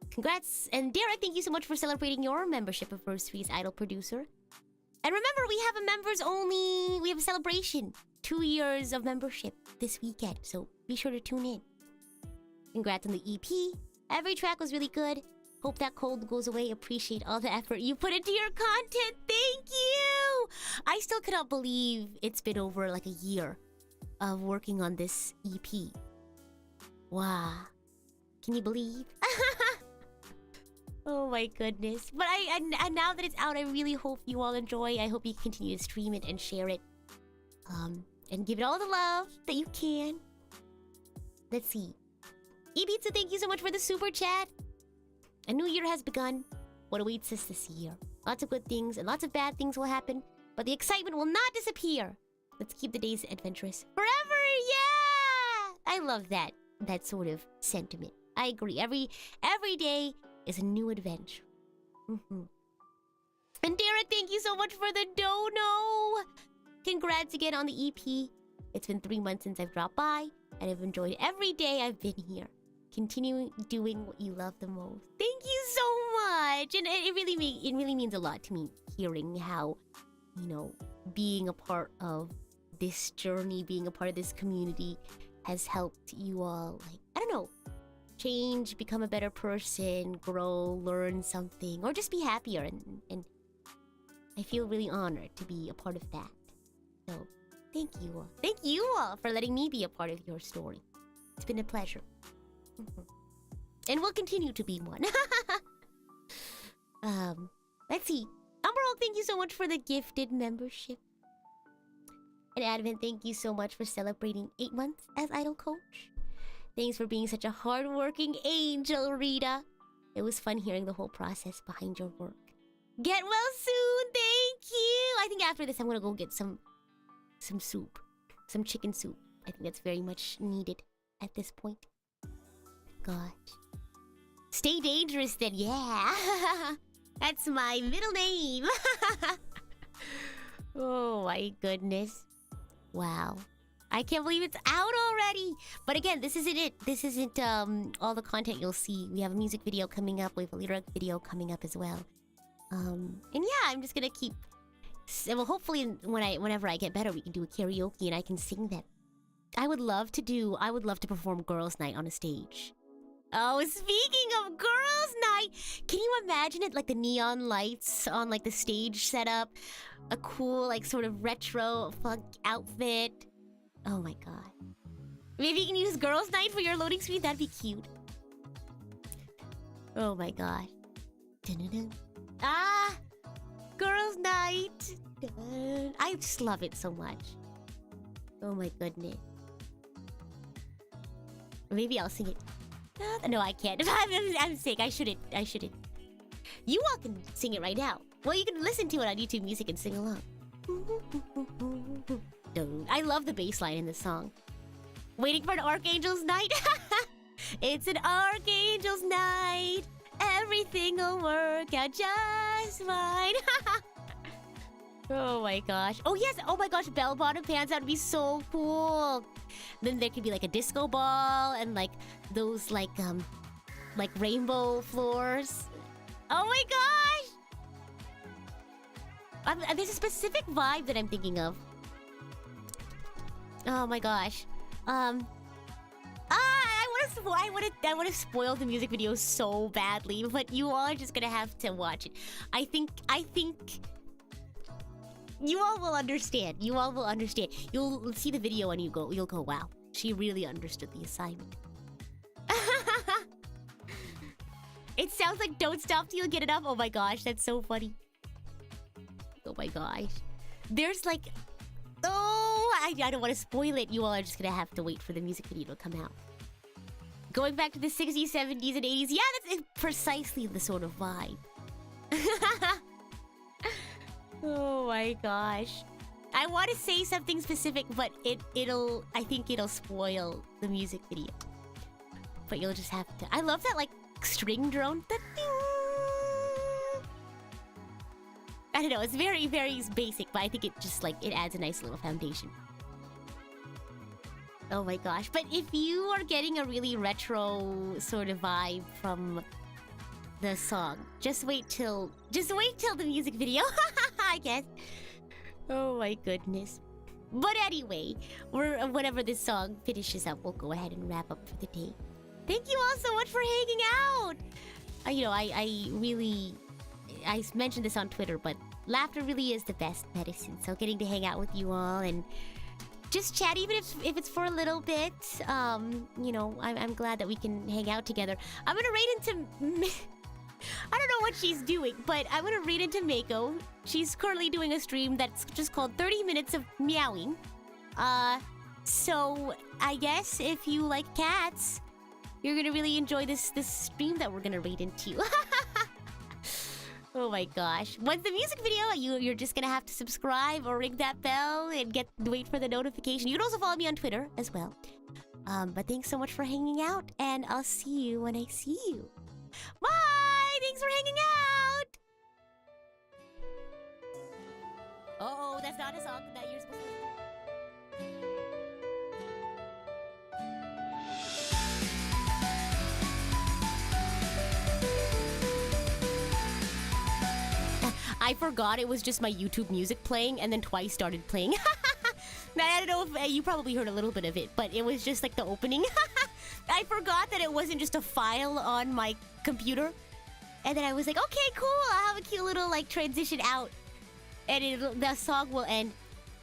Congrats. And Derek, thank you so much for celebrating your membership anniversary as Idol producer. And remember, we have a members only... We have a celebration. 2 years of membership this weekend. So be sure to tune in. Congrats on the EP. Every track was really good. Hope that cold goes away. Appreciate all the effort you put into your content. Thank you! I still cannot believe it's been over like a year of working on this EP. Wow. Can you believe? Oh my goodness. But and now that it's out, I really hope you all enjoy. I hope you continue to stream it and share it. And give it all the love that you can. Let's see. Ibiza, thank you so much for the super chat. A new year has begun. What awaits us this year? Lots of good things and lots of bad things will happen, but the excitement will not disappear. Let's keep the days adventurous forever. Yeah, I love that sort of sentiment. I agree. Every day is a new adventure. And Derek, thank you so much for the dono. Congrats again on the EP. It's been 3 months since I've dropped by, and I've enjoyed every day I've been here. Continue doing what you love the most. Thank you so much. And it really means a lot to me hearing how, you know, being a part of this journey, being a part of this community has helped you all, like, I don't know, change, become a better person, grow, learn something, or just be happier. And I feel really honored to be a part of that. So, thank you all. Thank you all for letting me be a part of your story. It's been a pleasure. And will continue to be one. Let's see. Umberhold, thank you so much for the gifted membership. And Advent, thank you so much for celebrating 8 months as Idol Coach. Thanks for being such a hardworking angel, Rita. It was fun hearing the whole process behind your work. Get well soon, thank you! I think after this I'm gonna go get some soup. Some chicken soup. I think that's very much needed at this point. Gosh. Stay dangerous then, yeah! That's my middle name! Oh my goodness. Wow. I can't believe it's out already! But again, this isn't it. This isn't all the content you'll see. We have a music video coming up. We have a lyric video coming up as well. And yeah, I'm just gonna keep... Well, hopefully whenever I get better, we can do a karaoke and I can sing them. I would love to perform Girls' Night on a stage. Oh, speaking of Girls' Night, can you imagine it, like the neon lights on like the stage setup? A cool, like sort of retro funk outfit. Oh my god. Maybe you can use Girls' Night for your loading screen? That'd be cute. Oh my god. Dun-dun-dun. Ah! Girls' Night! Dun. I just love it so much. Oh my goodness. Maybe I'll sing it. No, I can't. I'm sick. I shouldn't. You all can sing it right now. Well, you can listen to it on YouTube Music and sing along. I love the bass line in this song. Waiting for an Archangel's Night? It's an Archangel's Night. Everything will work out just fine. Oh my gosh. Oh yes. Oh my gosh. Bell-bottom pants. That would be so cool. Then there could be like a disco ball and like those like rainbow floors. Oh my gosh. There's a specific vibe that I'm thinking of. Oh my gosh. I want to spoil the music video so badly, but you all are just gonna have to watch it. I think you all will understand. You all will understand. You'll see the video and you'll go, wow, she really understood the assignment. It sounds like Don't Stop Till You Get It Up. Oh my gosh, that's so funny. Oh my gosh. There's like... Oh, I don't want to spoil it. You all are just gonna have to wait for the music video to come out. Going back to the 60s, 70s, and 80s. Yeah, that's precisely the sort of vibe. Oh my gosh. I want to say something specific, but I think it'll spoil the music video. But you'll just have to... I love that, like, string drone. I don't know, it's very, very basic, but I think it just, like, it adds a nice little foundation. Oh my gosh. But if you are getting a really retro sort of vibe from the song, just wait till the music video, I guess. Oh my goodness. But anyway, whenever this song finishes up, we'll go ahead and wrap up for the day. Thank you all so much for hanging out. You know, I mentioned this on Twitter, but laughter really is the best medicine. So getting to hang out with you all and just chat, even if it's for a little bit, you know, I'm glad that we can hang out together. I'm gonna raid into... I don't know what she's doing, but I'm gonna read into Mako. She's currently doing a stream that's just called 30 Minutes of Meowing. So I guess if you like cats, you're gonna really enjoy this stream that we're gonna read into. Oh my gosh. Once the music video, you're just gonna have to subscribe or ring that bell and wait for the notification. You can also follow me on Twitter as well. But thanks so much for hanging out, and I'll see you when I see you. Bye! Thanks for hanging out! Uh-oh, that's not a song that you're supposed to listen to. I forgot it was just my YouTube music playing and then twice started playing. Now, I don't know if you probably heard a little bit of it, but it was just like the opening. I forgot that it wasn't just a file on my computer. And then I was like, okay, cool. I'll have a cute little like transition out. And the song will end.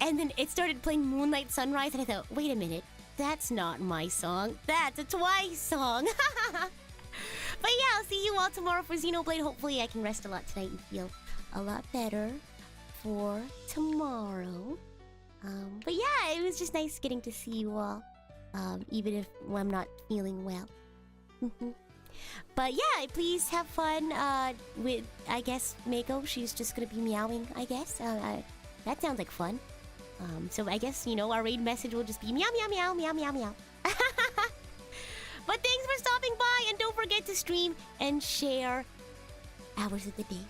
And then it started playing Moonlight Sunrise. And I thought, wait a minute. That's not my song. That's a Twice song. But yeah, I'll see you all tomorrow for Xenoblade. Hopefully I can rest a lot tonight and feel a lot better for tomorrow. But yeah, it was just nice getting to see you all. Even if I'm not feeling well. But yeah, please have fun with, I guess, Mako. She's just gonna be meowing, I guess. That sounds like fun. So I guess, you know, our raid message will just be meow, meow, meow, meow, meow, meow. But thanks for stopping by, and don't forget to stream and share hours of the day.